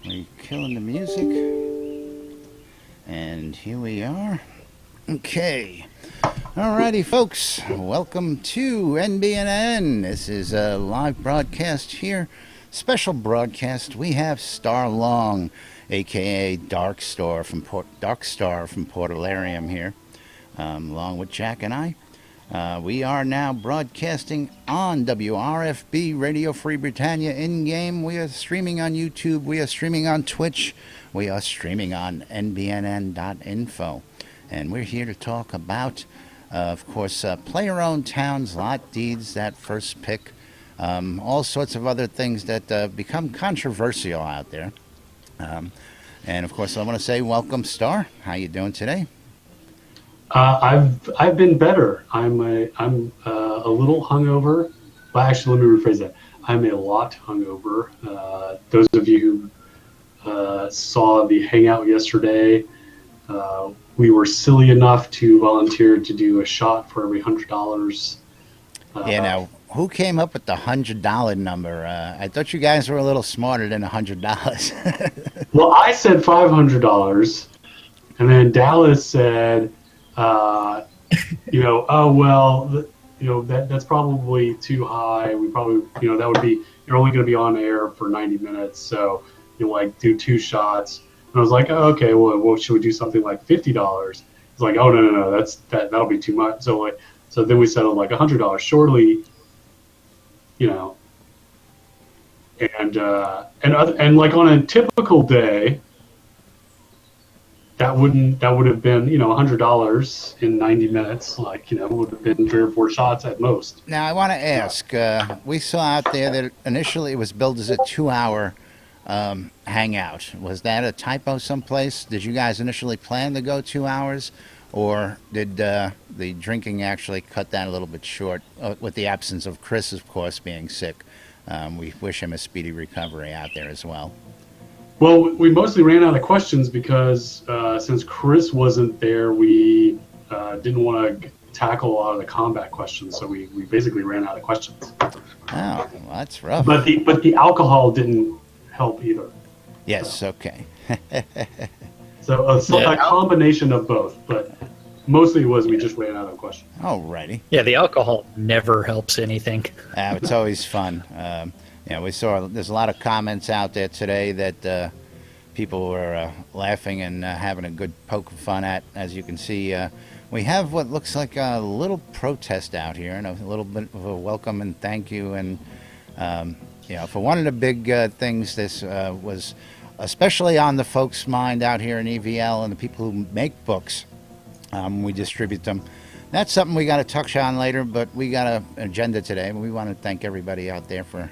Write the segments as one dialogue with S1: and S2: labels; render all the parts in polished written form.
S1: We killing the music. And here we are. Okay. Alrighty, folks. Welcome to NBNN. This is a live broadcast here. Special broadcast. We have Starr Long, aka Darkstar from Portalarium here, along with Jack and I. We are now broadcasting on WRFB Radio Free Britannia in-game. We are streaming on YouTube. We are streaming on Twitch. We are streaming on NBNN.info. And we're here to talk about, of course, player-owned towns, lot deeds, that first pick, all sorts of other things that become controversial out there. And, of course, I want to say welcome, Starr. How you doing today?
S2: I've been better. I'm a little hungover. Well, actually, let me rephrase that. I'm a lot hungover. Those of you who saw the hangout yesterday, we were silly enough to volunteer to do a shot for every $100.
S1: Yeah. Now, who came up with the $100 number? I thought you guys were a little smarter than $100.
S2: Well, I said $500, and then Dallas said, that's probably too high. We probably, that would be, you're only going to be on air for 90 minutes. So do 2 shots. And I was like, oh, okay, well, should we do something like $50? It's like, oh, no, that'll be too much. So then we settled like $100 shortly, and like on a typical day, that would have been, $100 in 90 minutes, would have been 3 or 4 shots at most.
S1: Now, I want to ask, we saw out there that initially it was billed as a 2-hour hangout. Was that a typo someplace? Did you guys initially plan to go 2 hours? Or did the drinking actually cut that a little bit short, with the absence of Chris, of course, being sick? We wish him a speedy recovery out there as well.
S2: Well, we mostly ran out of questions because since Chris wasn't there, we didn't want to tackle a lot of the combat questions, so we basically ran out of questions.
S1: Oh, well, that's rough.
S2: But the alcohol didn't help either.
S1: Yes, okay.
S2: So a combination of both, but mostly it was we just ran out of questions.
S1: Alrighty.
S3: Yeah, the alcohol never helps anything.
S1: It's always fun. We saw there's a lot of comments out there today that people were laughing and having a good poke of fun at. As you can see, we have what looks like a little protest out here and a little bit of a welcome and thank you. And, for one of the big things, this was especially on the folks' mind out here in EVL and the people who make books. We distribute them. That's something we got to touch on later, but we got an agenda today. We want to thank everybody out there for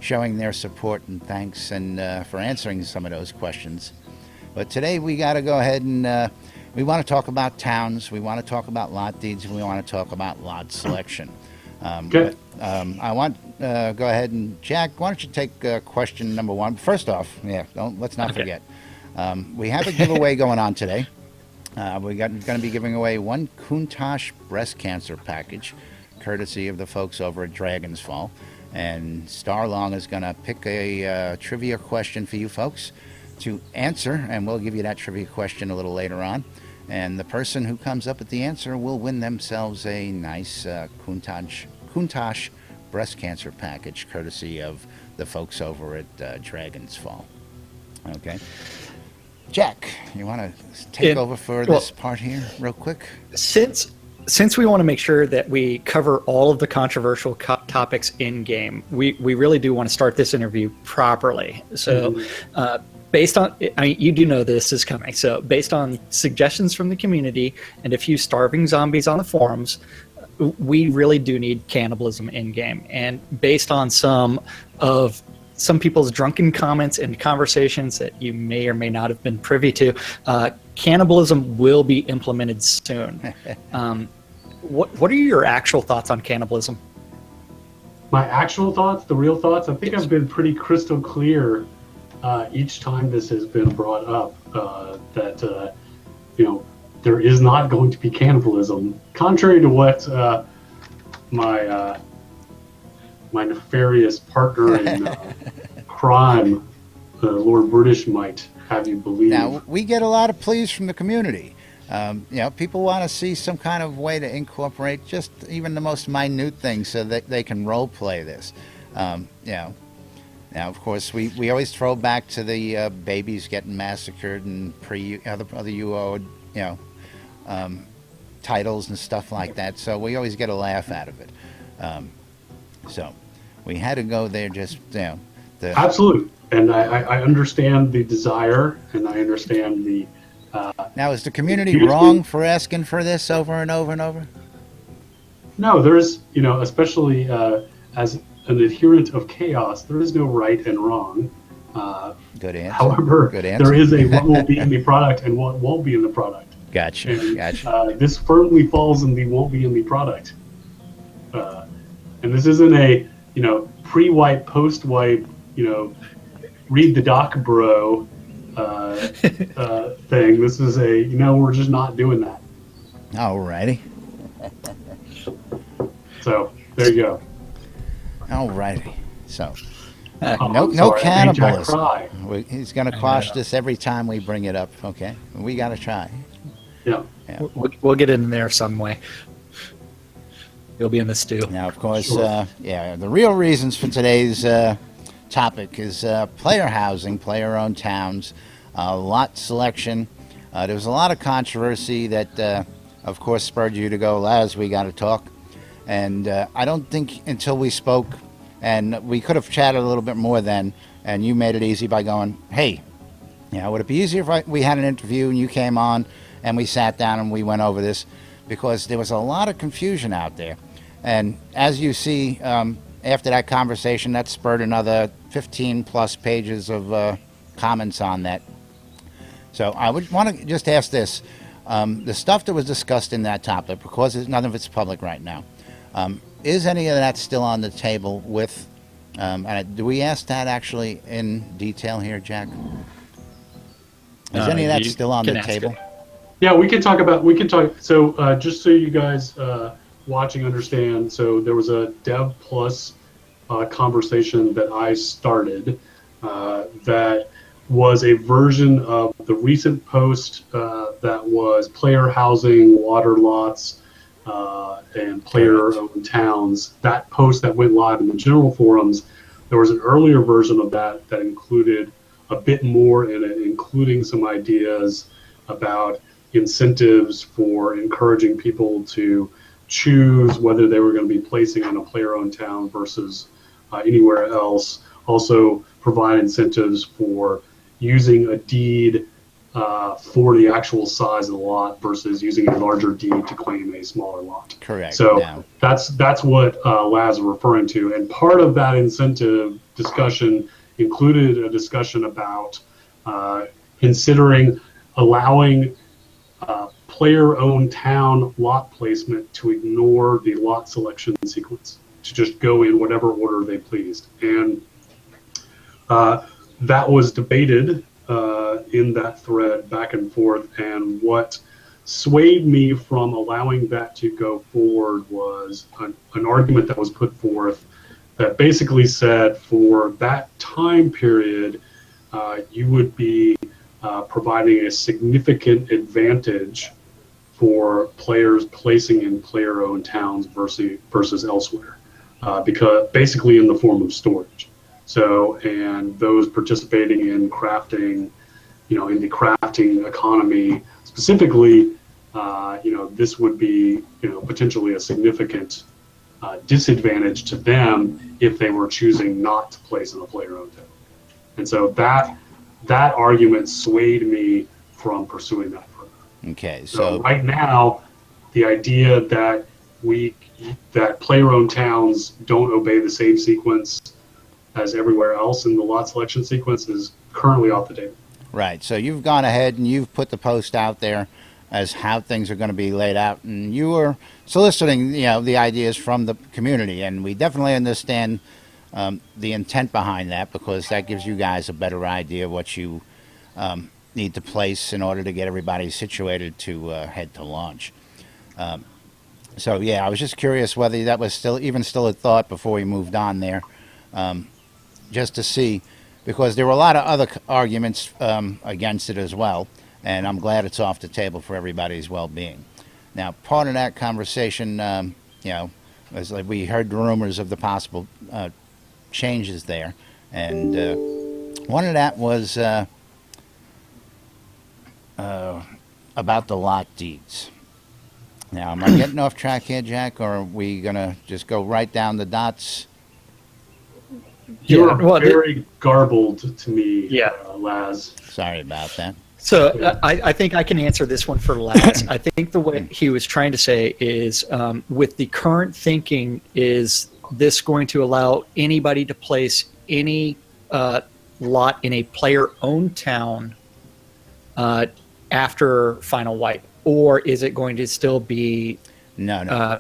S1: showing their support and thanks and for answering some of those questions. But today we got to go ahead and we want to talk about towns, we want to talk about lot deeds, and we want to talk about lot selection.
S2: Okay.
S1: I want go ahead and Jack, why don't you take question number 1? First off, let's not forget. We have a giveaway going on today. We're going to be giving away 1 Countach breast cancer package, courtesy of the folks over at Dragon's Fall. And Starr Long is going to pick a trivia question for you folks to answer, and we'll give you that trivia question a little later on. And the person who comes up with the answer will win themselves a nice Countach breast cancer package, courtesy of the folks over at Dragon's Fall. Okay. Jack, you want to take over for this part here real quick?
S3: Since we want to make sure that we cover all of the controversial topics in game, we really do want to start this interview properly. So based on, you do know this is coming. So based on suggestions from the community and a few starving zombies on the forums, we really do need cannibalism in game. And based on some people's drunken comments and conversations that you may or may not have been privy to, cannibalism will be implemented soon. What are your actual thoughts on cannibalism?
S2: My actual thoughts, the real thoughts, I think I've been pretty crystal clear each time this has been brought up, that there is not going to be cannibalism, contrary to what my nefarious partner in crime Lord British might have you believe.
S1: Now, we get a lot of pleas from the community. People want to see some kind of way to incorporate just even the most minute things so that they can role play this. Now, of course, we always throw back to the babies getting massacred and other UO, titles and stuff like that. So we always get a laugh out of it. So we had to go there just,
S2: Absolutely. And I understand the desire, and I understand the.
S1: Now, is the community wrong for asking for this over and over and over?
S2: No, there is, especially as an adherent of chaos, there is no right and wrong.
S1: Good answer.
S2: However,
S1: Good answer.
S2: there is a what will be in the product and what won't be in the product.
S1: Gotcha.
S2: And,
S1: Gotcha.
S2: This firmly falls in the won't be in the product. And this isn't a, pre-wipe, post-wipe, read the doc, bro, thing. This is a, we're just not doing that.
S1: Alrighty.
S2: So there you go.
S1: Alrighty. So,
S2: I'm
S1: no
S2: sorry, I made Jack
S1: cannibalism.
S2: cry.
S1: He's going to quash this every time we bring it up. Okay, we got to try.
S2: Yeah.
S3: We'll get in there some way. You'll be in the stew.
S1: Now, of course,
S2: Sure.
S1: the real reasons for today's topic is player housing, player-owned towns, lot selection. There was a lot of controversy that, of course, spurred you to go, Laz, we got to talk. And I don't think until we spoke, and we could have chatted a little bit more then, and you made it easy by going, hey, would it be easier if we had an interview and you came on and we sat down and we went over this? Because there was a lot of confusion out there. And as you see, after that conversation, that spurred another 15 plus pages of comments on that. So I would want to just ask this. The stuff that was discussed in that topic, because none of it's public right now, is any of that still on the table with, do we ask that actually in detail here, Jack? Is any of that
S3: You
S1: still on
S3: can
S1: the
S3: ask
S1: table?
S3: it.
S2: Yeah, we can talk. So just so you guys watching understand, so there was a Dev Plus conversation that I started that was a version of the recent post that was player housing, water lots, and player-owned towns. That post that went live in the general forums, there was an earlier version of that included a bit more in it, including some ideas about incentives for encouraging people to choose whether they were going to be placing in a player-owned town versus anywhere else. Also provide incentives for using a deed for the actual size of the lot versus using a larger deed to claim a smaller lot.
S1: Correct.
S2: So
S1: Yeah.
S2: that's what Laz is referring to. And part of that incentive discussion included a discussion about considering allowing player-owned town lot placement to ignore the lot selection sequence, to just go in whatever order they pleased. And that was debated in that thread back and forth. And what swayed me from allowing that to go forward was an argument that was put forth that basically said for that time period, you would be providing a significant advantage for players placing in player-owned towns versus elsewhere, because basically in the form of storage. So, and those participating in crafting, in the crafting economy specifically, this would be, potentially a significant disadvantage to them if they were choosing not to place in a player-owned town. And so that argument swayed me from pursuing that further.
S1: Okay,
S2: So right now, the idea that player-owned towns don't obey the same sequence as everywhere else in the lot selection sequence is currently off the table.
S1: right. So you've gone ahead and you've put the post out there as how things are going to be laid out, and you were soliciting, the ideas from the community, and we definitely understand the intent behind that, because that gives you guys a better idea of what you need to place in order to get everybody situated to head to launch. So yeah, I was just curious whether that was still a thought before we moved on there, just to see, because there were a lot of other arguments against it as well, and I'm glad it's off the table for everybody's well-being. Now, part of that conversation, was like we heard rumors of the possible changes there, and one of that was about the lot deeds. Now, am I getting off track here, Jack, or are we going to just go right down the dots?
S2: You're very garbled to me, Laz.
S1: Sorry about that.
S3: So I think I can answer this one for Laz. I think the way he was trying to say is, with the current thinking, is this going to allow anybody to place any lot in a player-owned town after final wipe? Or is it going to still be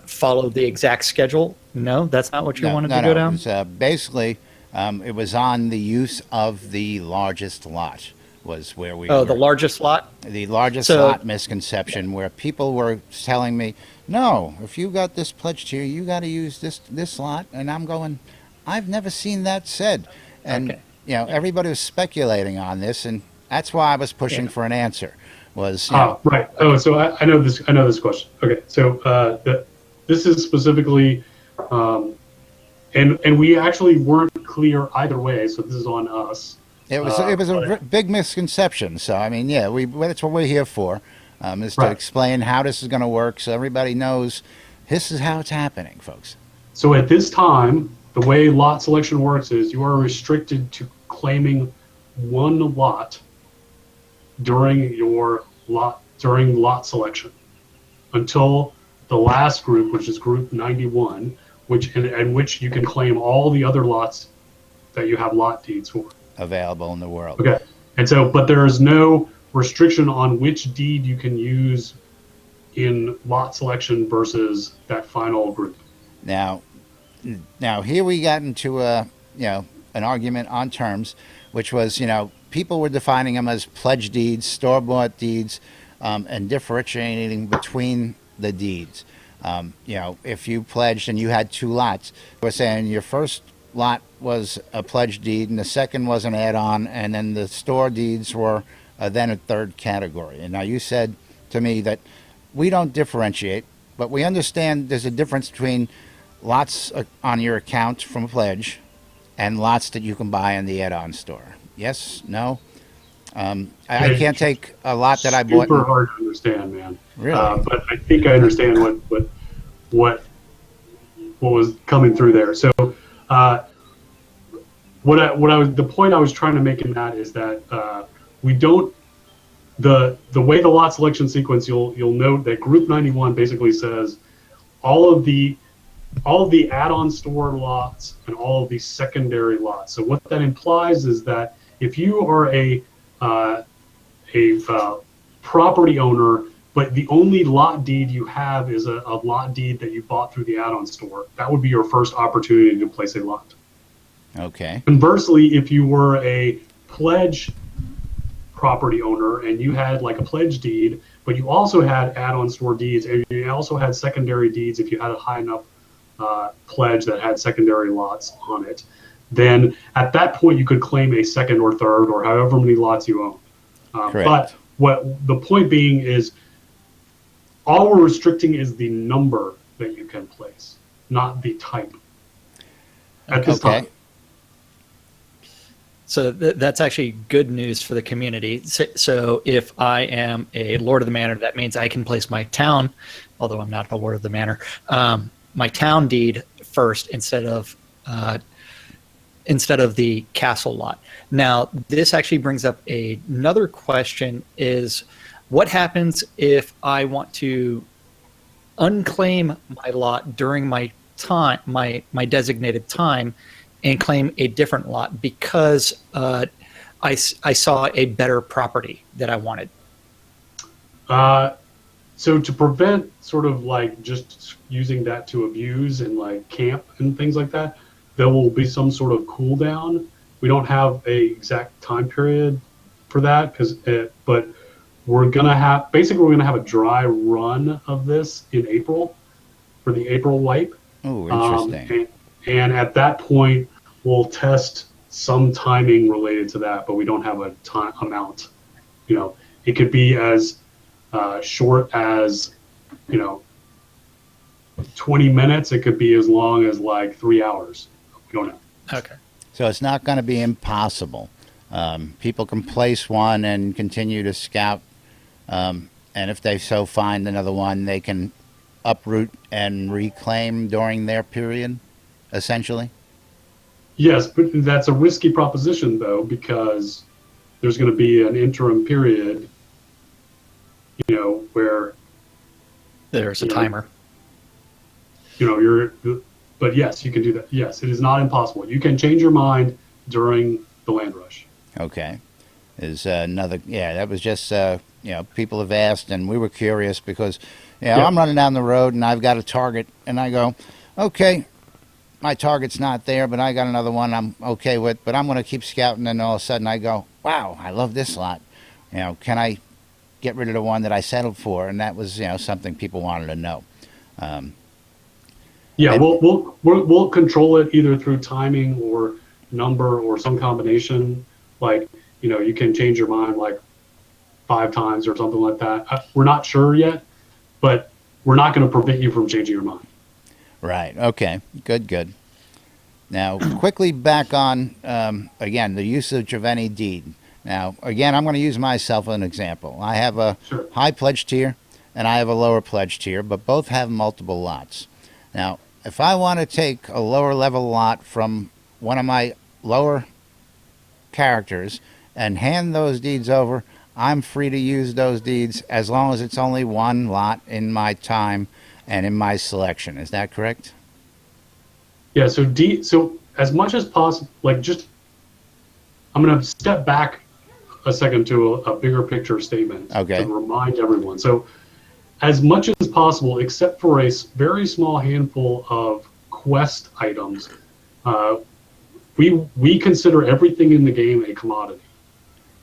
S3: follow the exact schedule? No, that's not what you wanted to go down?
S1: It was, basically, it was on the use of the largest lot was where we were.
S3: The largest lot?
S1: The largest lot misconception, where people were telling me, no, if you got this pledged here, you got to use this lot. And I'm going, I've never seen that said. And, everybody was speculating on this, and that's why I was pushing for an answer.
S2: Right. Oh, so I know this. I know this question. Okay. So this is specifically, and we actually weren't clear either way. So this is on us.
S1: It was a big misconception. So I mean, that's what we're here for, is to explain how this is going to work, so everybody knows this is how it's happening, folks.
S2: So at this time, the way lot selection works is you are restricted to claiming one lot during lot selection until the last group, which is group 91, which you can claim all the other lots that you have lot deeds for
S1: available in the world.
S2: Okay. And so, but there is no restriction on which deed you can use in lot selection versus that final group.
S1: Now here we got into an argument on terms, which was, people were defining them as pledge deeds, store-bought deeds, and differentiating between the deeds. If you pledged and you had two lots, we're saying your first lot was a pledge deed, and the second was an add-on, and then the store deeds were then a third category. And now you said to me that we don't differentiate, but we understand there's a difference between lots on your account from a pledge and lots that you can buy in the add-on store. Yes? No? I can't take a lot that I bought.
S2: Super hard to understand, man.
S1: Really?
S2: But I think I understand what was coming through there. So, the point I was trying to make in that is that we don't the way the lot selection sequence. You'll note that Group 91 basically says all of the add-on store lots and all of the secondary lots. So what that implies is that if you are a property owner, but the only lot deed you have is a lot deed that you bought through the add-on store, that would be your first opportunity to place a lot.
S1: Okay.
S2: Conversely, if you were a pledge property owner and you had like a pledge deed, but you also had add-on store deeds, and you also had secondary deeds if you had a high enough pledge that had secondary lots on it, then at that point you could claim a second or third or however many lots you own. But what the point being is, all we're restricting is the number that you can place, not the type at this time.
S3: So that's actually good news for the community. So if I am a Lord of the Manor, that means I can place my town, although I'm not a Lord of the Manor, my town deed first instead of the castle lot. Now, this actually brings up another question: is what happens if I want to unclaim my lot during my time, my designated time, and claim a different lot because I saw a better property that I wanted?
S2: So to prevent sort of like just using that to abuse and like camp and things like that, there will be some sort of cool down. We don't have a exact time period for that but we're gonna have a dry run of this in April for the April wipe.
S1: Oh, interesting.
S2: And at that point, we'll test some timing related to that, but we don't have a time amount. You know, it could be as short as, you know, 20 minutes. It could be as long as like 3 hours. We don't know.
S3: Okay.
S1: So it's not going to be impossible. People can place one and continue to scout, and if they so find another one, they can uproot and reclaim during their period, essentially.
S2: Yes, but that's a risky proposition though, because there's going to be an interim period, you know, where
S3: There's a
S2: Yeah.
S3: timer.
S2: you know but yes, you can do that. Yes, it is not impossible. You can change your mind during the land rush.
S1: Okay. Is another, yeah, that was just, you know, people have asked, and we were curious because, you know,
S2: Yeah.
S1: I'm running down the road and I've got a target, and I go, okay, my target's not there, but I got another one I'm okay with, but I'm going to keep scouting, and all of a sudden I go, wow, I love this lot. You know, can I get rid of the one that I settled for? And that was, you know, something people wanted to know.
S2: Yeah,
S1: And-
S2: we'll control it either through timing or number or some combination. Like, you know, you can change your mind like 5 times or something like that. We're not sure yet, but we're not going to prevent you from changing your mind.
S1: Right. Okay. Good. Now, quickly back on, again, the usage of any deed. Now, again, I'm going to use myself as an example. I have a
S2: Sure.
S1: high pledge tier and I have a lower pledge tier, but both have multiple lots. Now, if I want to take a lower level lot from one of my lower characters and hand those deeds over, I'm free to use those deeds as long as it's only one lot in my time and in my selection. Is that correct?
S2: Yeah, so as much as possible, like I'm going to step back a second to a bigger picture statement
S1: Okay.
S2: to remind everyone. So as much as possible, except for a very small handful of quest items, we consider everything in the game a commodity.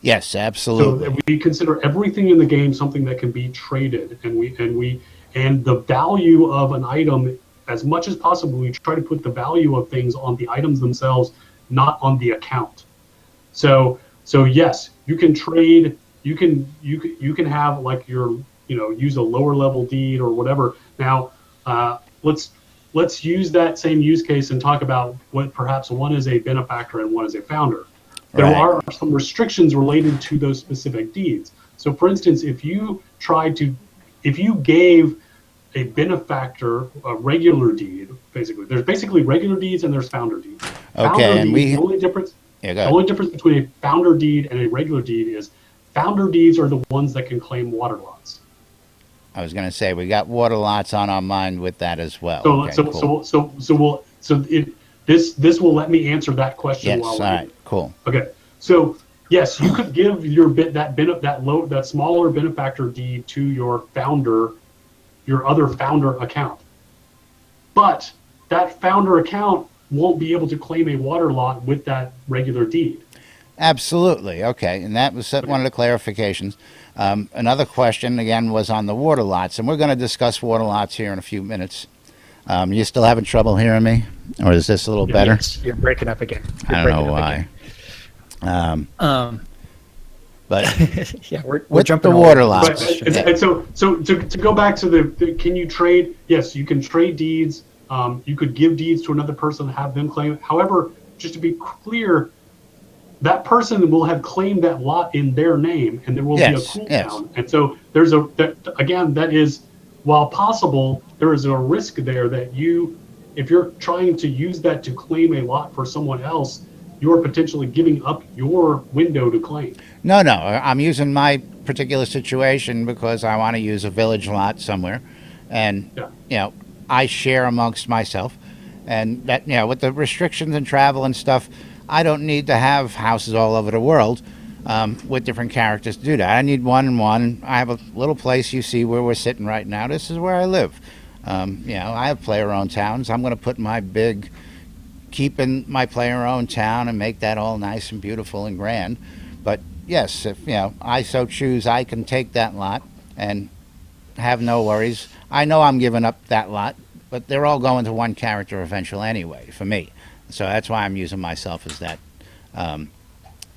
S1: Yes,
S2: So
S1: absolutely.
S2: we consider everything in the game something that can be traded, and the value of an item, as much as possible, we try to put the value of things on the items themselves, not on the account. So yes, you can trade. You can have like use a lower level deed or whatever. Now, let's use that same use case and talk about what perhaps one is a benefactor and one is a founder. There
S1: Right.
S2: are some restrictions related to those specific deeds. So, for instance, if you gave a benefactor a regular deed, there's basically regular deeds and there's founder deeds.
S1: Okay,
S2: Founder
S1: and
S2: deeds, the only difference.
S1: Yeah, go
S2: The
S1: ahead.
S2: only difference between a founder deed and a regular deed is founder deeds are the ones that can claim water lots.
S1: I was going to say we got water lots on our mind with that as well.
S2: So
S1: Okay,
S2: so
S1: cool.
S2: this will let me answer that question
S1: Yes,
S2: while
S1: all
S2: we're
S1: right, cool.
S2: Okay. So yes, you could give your that smaller benefactor deed to your other founder account. But that founder account won't be able to claim a water lot with that regular deed.
S1: Absolutely. Okay, and that was one of the clarifications. Another question, again, was on the water lots, and we're going to discuss water lots here in a few minutes. You still having trouble hearing me? Or is this a little better?
S3: Yes, you're breaking up again.
S1: I don't know why. But
S3: Yeah, we're
S1: with
S3: jumping
S1: the
S3: all
S1: water
S3: over
S1: lots.
S3: this
S2: But,
S3: question.
S2: and so to go back to the can you trade? Yes, you can trade deeds. You could give deeds to another person, have them claim. However, just to be clear, that person will have claimed that lot in their name, and there will be a
S1: Yes,
S2: cooldown.
S1: yes.
S2: And so there's that is, while possible, there is a risk there that if you're trying to use that to claim a lot for someone else, you're potentially giving up your window to claim.
S1: No, I'm using my particular situation because I want to use a village lot somewhere, and
S2: Yeah.
S1: I share amongst myself, and that with the restrictions and travel and stuff, I don't need to have houses all over the world with different characters to do that. I need one and one. I have a little place you see where we're sitting right now. This is where I live. I have player-owned towns. I'm going to put keep in my player-owned town and make that all nice and beautiful and grand. But yes, if I so choose, I can take that lot and have no worries. I know I'm giving up that lot, but they're all going to one character eventually anyway for me. So that's why I'm using myself as that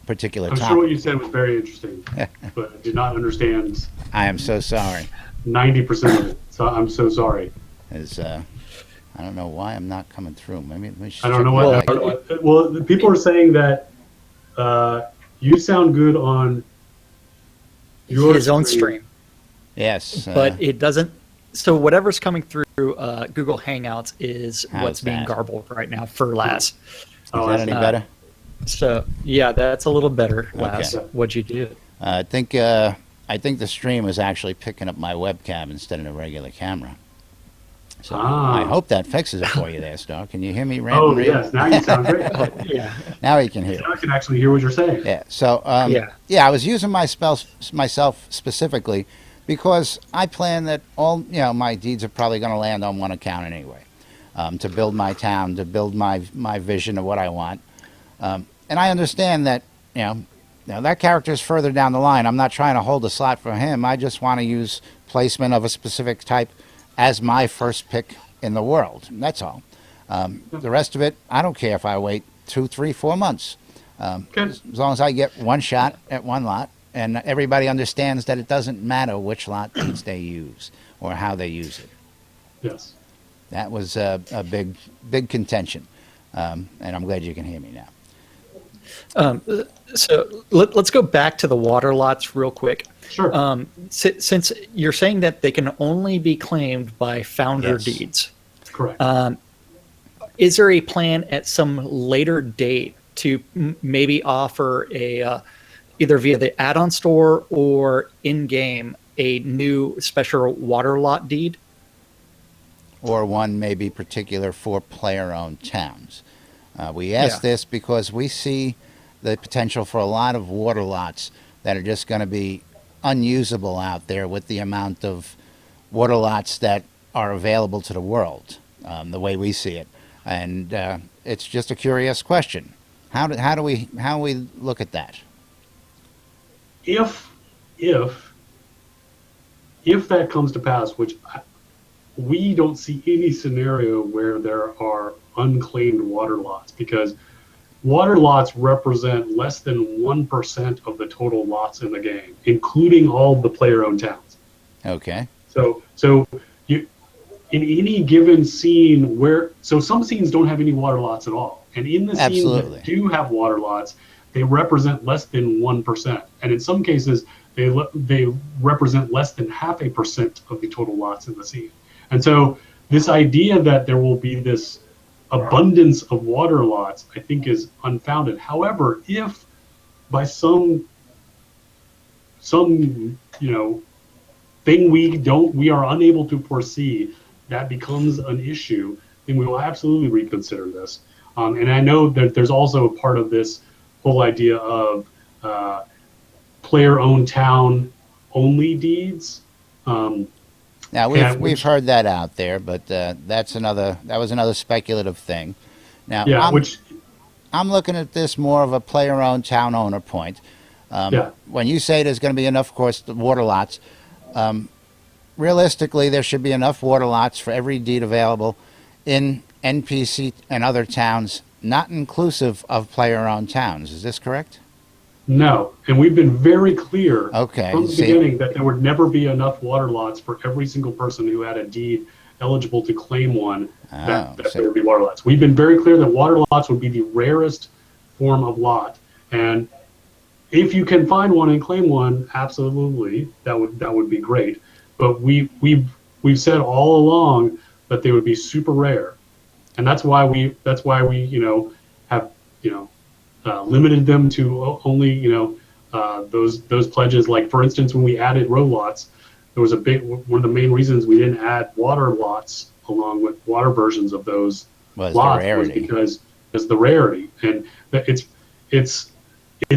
S1: particular
S2: I'm
S1: topic.
S2: sure what you said was very interesting, but I did not understand
S1: I am so sorry.
S2: 90% of it. So I'm so sorry.
S1: As I don't know why I'm not coming through. Maybe let me just
S2: I don't
S1: check
S2: know
S1: my
S2: what.
S1: mic.
S2: Well, the people are saying that you sound good on your
S3: His own stream,
S1: Yes,
S3: but it doesn't. So whatever's coming through Google Hangouts is
S1: How's
S3: what's being
S1: that?
S3: garbled right now for Lass.
S1: is
S2: Oh,
S1: that
S2: I
S1: any
S2: see.
S1: better?
S3: So yeah, that's a little better, Lass.
S2: Okay.
S3: What'd you do?
S1: I think the stream was actually picking up my webcam instead of the regular camera. So I hope that fixes it for you there, Starr. Can you hear me ranting?
S2: Oh, yes. Now you sound great.
S3: Yeah.
S1: Now you can hear.
S2: Now I can actually hear what you're saying.
S1: Yeah. So
S3: Yeah.
S1: I was using myself specifically because I plan that all my deeds are probably going to land on one account anyway, to build my town, to build my vision of what I want, and I understand that now that character is further down the line. I'm not trying to hold a slot for him. I just want to use placement of a specific type as my first pick in the world. That's all. The rest of it, I don't care if I wait 2, 3, 4 months. As long as I get one shot at one lot, and everybody understands that it doesn't matter which lot deeds they use or how they use it.
S2: Yes.
S1: That was a big contention, and I'm glad you can hear me now.
S3: So let's go back to the water lots real quick.
S2: Sure.
S3: Since you're saying that they can only be claimed by founder
S1: Yes.
S3: deeds,
S2: Correct.
S3: is there a plan at some later date to maybe offer a either via the add-on store or in-game a new special water lot deed?
S1: Or one maybe particular for player-owned towns. We ask this because we see the potential for a lot of water lots that are just going to be unusable out there with the amount of water lots that are available to the world, the way we see it. And it's just a curious question. How do we look at that?
S2: If that comes to pass, which we don't see any scenario where there are unclaimed water lots, because water lots represent less than 1% of the total lots in the game, including all the player-owned towns.
S1: Okay.
S2: So you, in any given scene some scenes don't have any water lots at all, and in the scenes
S1: Absolutely.
S2: that do have water lots, they represent less than 1%, and in some cases they represent less than 0.5% of the total lots in the scene. And so this idea that there will be this abundance of water lots, I think, is unfounded. However, if by some thing we are unable to foresee, that becomes an issue, then we will absolutely reconsider this. And I know that there's also a part of this whole idea of player-owned town only deeds.
S1: Now we've heard that out there, but that was another speculative thing. Now I'm looking at this more of a player-owned town owner point. When you say there's going to be enough, of course, the water lots. Realistically, there should be enough water lots for every deed available in NPC and other towns, not inclusive of player-owned towns. Is this correct?
S2: No, and we've been very clear from the
S1: See?
S2: beginning that there would never be enough water lots for every single person who had a deed eligible to claim one, that there would be water lots. We've been very clear that water lots would be the rarest form of lot, and if you can find one and claim one, absolutely, that would be great. But we've said all along that they would be super rare, and that's why we have limited them to only those pledges. Like, for instance, when we added row lots, there was one of the main reasons we didn't add water lots along with water versions of those lots was because the rarity, and it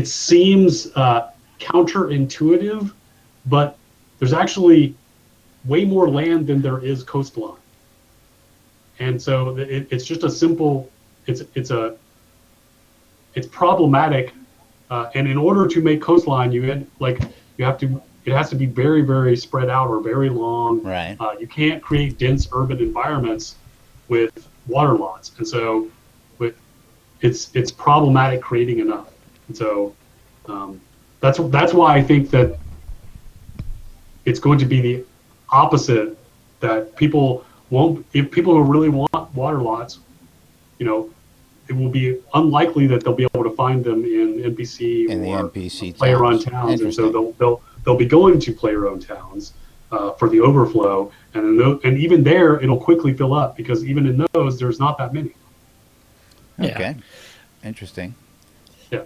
S2: seems counterintuitive, but there's actually way more land than there is coastline, and so it's just a simple. It's problematic, and in order to make coastline, it has to be very, very spread out or very long.
S1: Right.
S2: You can't create dense urban environments with water lots, and so it's problematic creating enough. And so that's why I think that it's going to be the opposite, that people won't, if people who really want water lots, you know, it will be unlikely that they'll be able to find them in NPC
S1: In the
S2: or
S1: NPC
S2: player-owned
S1: towns.
S2: towns, and so
S1: Interesting.
S2: they'll be going to player-owned towns for the overflow, and and even there it'll quickly fill up because even in those there's not that many.
S1: Okay. Interesting.
S2: Yeah.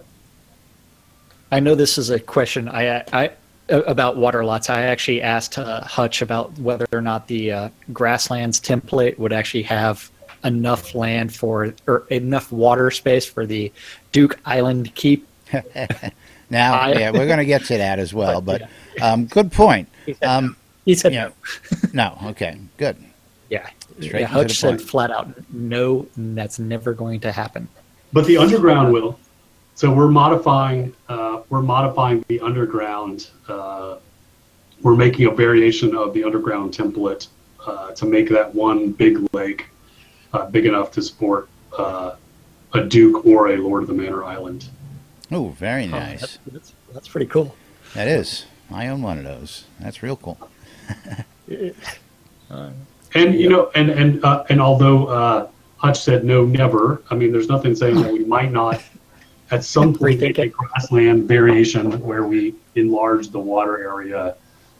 S3: I know this is a question I about water lots. I actually asked Hutch about whether or not the grasslands template would actually have enough land for, or enough water space for the Duke Island keep.
S1: Now, yeah, we're going to get to that as well, but good point.
S3: He said
S1: yeah.
S3: no.
S1: No, okay, good.
S3: Yeah.
S1: Straight
S3: Yeah,
S1: to
S3: Hutch
S1: the
S3: said
S1: point.
S3: flat out, no, that's never going to happen.
S2: But the underground will. So we're modifying the underground. We're making a variation of the underground template to make that one big lake big enough to support a Duke or a Lord of the Manor island.
S1: Oh, very nice.
S3: That's pretty cool.
S1: That is. I own one of those. That's real cool.
S2: And you know, and although Hutch said no, never. I mean, there's nothing saying that we might not at some point make a grassland variation where we enlarge the water area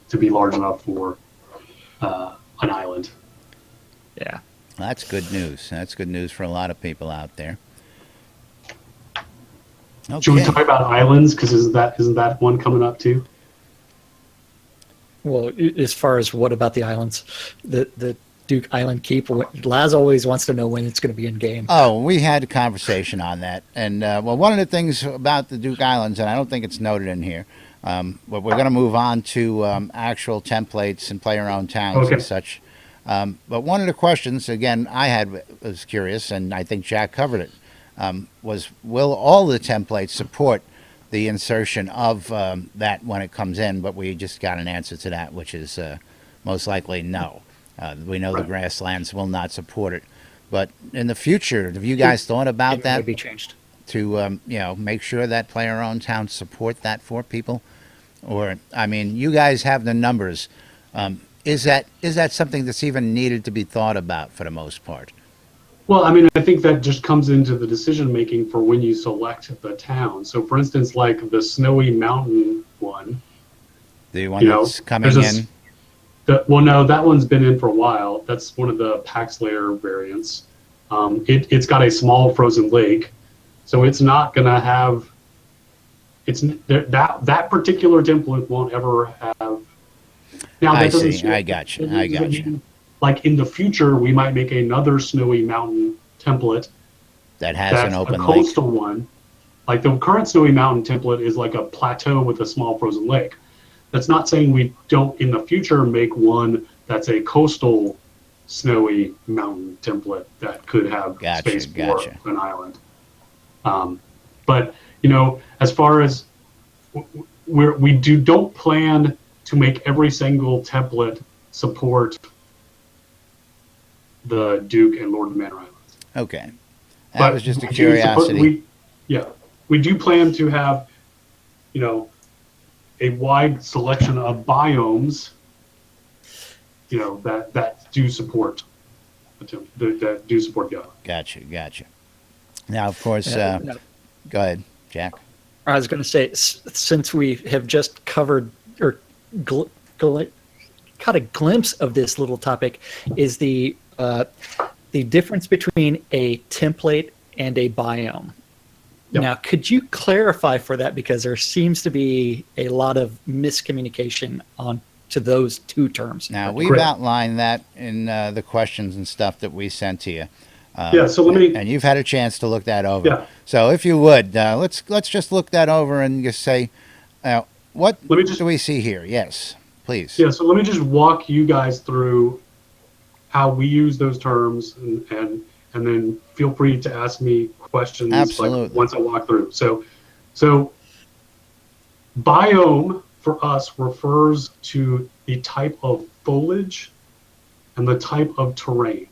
S2: to be large enough for an island.
S3: Yeah.
S1: That's good news. That's good news for a lot of people out there. Okay.
S2: Should we talk about islands? Because isn't that one coming up too?
S3: Well, as far as what about the islands, the Duke Island Keep, Laz always wants to know when it's going to be in game.
S1: Oh, we had a conversation on that, and well, one of the things about the Duke Islands, and I don't think it's noted in here, but we're going to move on to actual templates and player-owned towns and such. But one of the questions, again, was curious, and I think Jack covered it, was will all the templates support the insertion of that when it comes in? But we just got an answer to that, which is most likely no. We know the grasslands will not support it. But in the future, have you guys thought about that?
S3: It would be changed.
S1: To make sure that player-owned towns support that for people? Or, I mean, you guys have the numbers. Is that something that's even needed to be thought about for the most part?
S2: Well, I mean, I think that just comes into the decision making for when you select the town. So, for instance, like the Snowy Mountain one.
S1: The one that's coming in?
S2: Well, no, that one's been in for a while. That's one of the Pax Layer variants. It's got a small frozen lake, so it's not going to have. That particular template won't ever have. Now,
S1: I see. I got you.
S2: Like in the future, we might make another Snowy Mountain template
S1: that has an open
S2: lake. A coastal one. Like the current Snowy Mountain template is like a plateau with a small frozen lake. That's not saying we don't in the future make one that's a coastal Snowy Mountain template that could have space for an island. But as far as we don't plan to make every single template support the Duke and Lord of the Manor Islands.
S1: Okay. That was just a curiosity.
S2: We do plan to have, a wide selection of biomes, that do support the island.
S1: Gotcha. Now, of course, go ahead, Jack.
S3: I was going to say, since we have just covered or caught a glimpse of this little topic, is the difference between a template and a biome. Yep. Now, could you clarify for that, because there seems to be a lot of miscommunication on to those two terms.
S1: Now, we've outlined that in the questions and stuff that we sent to you.
S2: So let me.
S1: And you've had a chance to look that over.
S2: Yeah.
S1: So if you would, let's just look that over and just say, what do we see here? Yes, please.
S2: Yeah. So let me just walk you guys through how we use those terms, and then feel free to ask me questions.
S1: Absolutely.
S2: Once I walk through. So biome for us refers to the type of foliage and the type of terrain.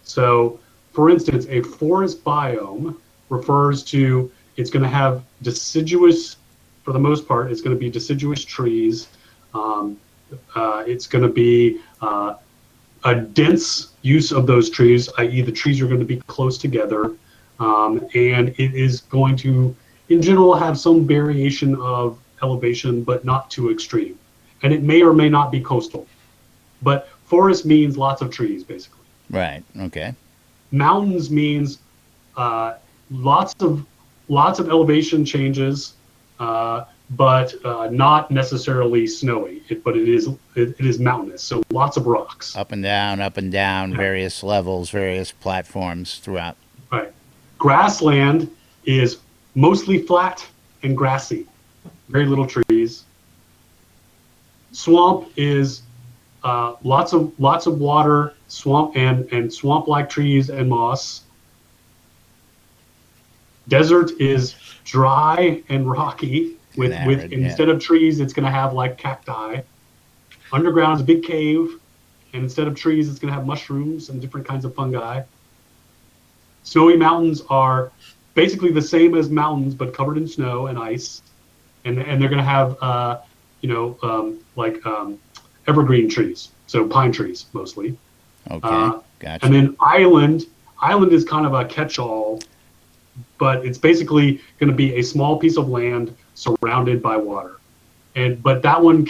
S2: So, for instance, a forest biome refers to It's going to have deciduous, for the most part, it's going to be deciduous trees. It's going to be a dense use of those trees, i.e. the trees are going to be close together. And it is going to, in general, have some variation of elevation, but not too extreme. And it may or may not be coastal. But forest means lots of trees, basically.
S1: Right. Okay.
S2: Mountains means lots of elevation changes, but not necessarily snowy. But it is mountainous, so lots of rocks.
S1: Up and down, various levels, various platforms throughout.
S2: Right. Grassland is mostly flat and grassy, very little trees. Swamp is lots of water, swamp and swamp-like trees and moss. Desert is dry and rocky with instead of trees, it's going to have like cacti. Underground is a big cave, and instead of trees, it's going to have mushrooms and different kinds of fungi. Snowy mountains are basically the same as mountains, but covered in snow and ice, and they're going to have evergreen trees, so pine trees mostly.
S1: Okay, gotcha.
S2: And then island is kind of a catch-all, but it's basically going to be a small piece of land surrounded by water. But that one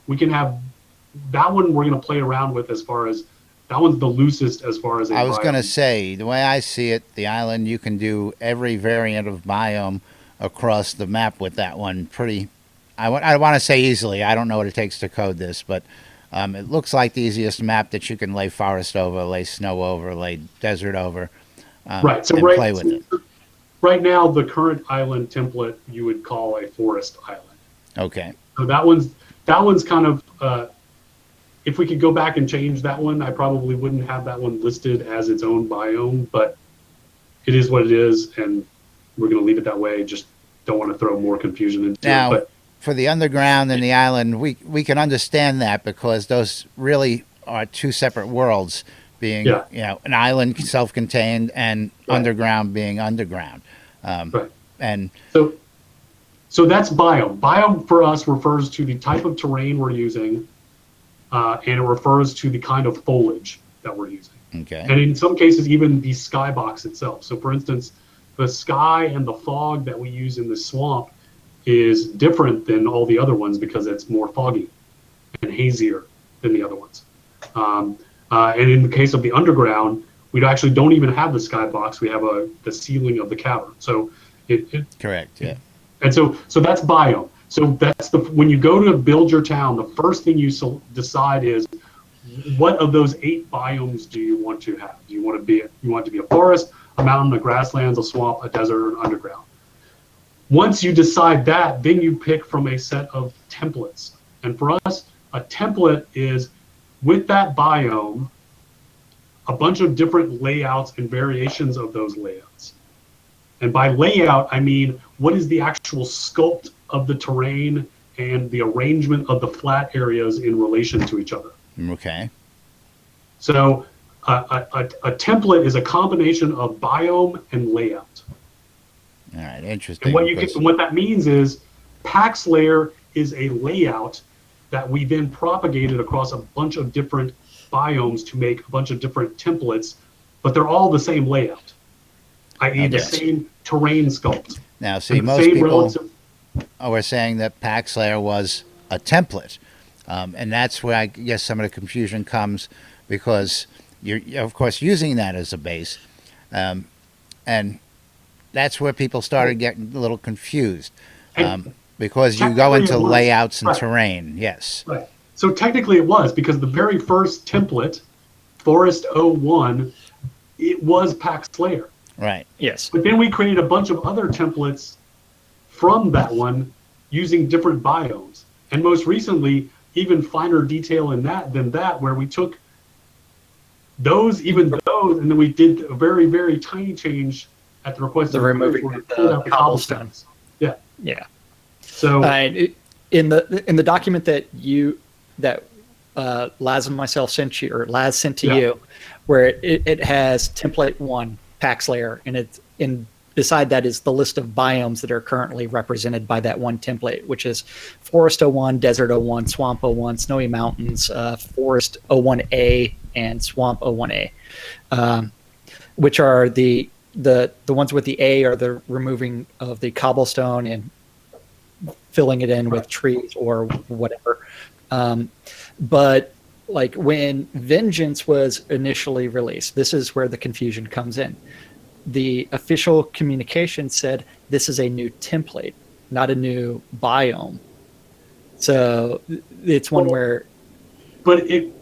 S2: we're going to play around with as far as that one's the loosest as far as
S1: I was going to say, the way I see it, the island, you can do every variant of biome across the map with that one pretty, I want to say easily. I don't know what it takes to code this, but it looks like the easiest map that you can lay forest over, lay snow over, lay desert over,
S2: right. So
S1: and play with it.
S2: Right now, the current island template you would call a forest island.
S1: Okay.
S2: So that one's kind of, if we could go back and change that one, I probably wouldn't have that one listed as its own biome, but it is what it is, and we're going to leave it that way. Just don't want to throw more confusion into
S1: now,
S2: it. But
S1: for the underground and the island, we can understand that because those really are two separate worlds, being an island self-contained and underground being underground. And
S2: so that's biome. Biome for us refers to the type of terrain we're using, and it refers to the kind of foliage that we're using.
S1: Okay.
S2: And in some cases, even the skybox itself. So for instance, the sky and the fog that we use in the swamp is different than all the other ones because it's more foggy and hazier than the other ones. And in the case of the underground, we actually don't even have the skybox. We have the ceiling of the cavern. So
S1: correct. Yeah.
S2: And so that's biome. So that's when you go to build your town, the first thing you decide is what of those 8 biomes do you want to have? Do you want it to be a forest, a mountain, a grasslands, a swamp, a desert, or an underground? Once you decide that, then you pick from a set of templates. And for us, a template is with that biome, a bunch of different layouts and variations of those layouts. And by layout, I mean, what is the actual sculpt of the terrain and the arrangement of the flat areas in relation to each other.
S1: Okay.
S2: So a template is a combination of biome and layout.
S1: All right, interesting.
S2: And what that means is Pax layer is a layout that we then propagated across a bunch of different biomes to make a bunch of different templates, but they're all the same layout, i.e. the same terrain sculpt.
S1: Now, see, most people were saying that Pax layer was a template, and that's where I guess some of the confusion comes because you're, of course, using that as a base, and that's where people started getting a little confused because you go into layouts and terrain. Yes.
S2: Right. So technically it was because the very first template, Forest 01, it was Pax layer.
S1: Right.
S3: Yes.
S2: But then we created a bunch of other templates from that one using different biomes. And most recently, even finer detail in than that, where we took those, and then we did a very, very tiny change at the request of
S3: removing the cobblestones.
S2: Yeah.
S3: Yeah.
S2: So
S3: in the document that Laz and myself sent you, or Laz sent to you, where it has template 1 Pax layer, and it's in beside that is the list of biomes that are currently represented by that one template, which is Forest 01, Desert 01, Swamp 01, Snowy Mountains, Forest 01A, and Swamp 01A, which are the ones with the A are the removing of the cobblestone and filling it in with trees or whatever. But like when Vengeance was initially released, this is where the confusion comes in. The official communication said this is a new template, not a new biome. So it's one where.
S2: But it.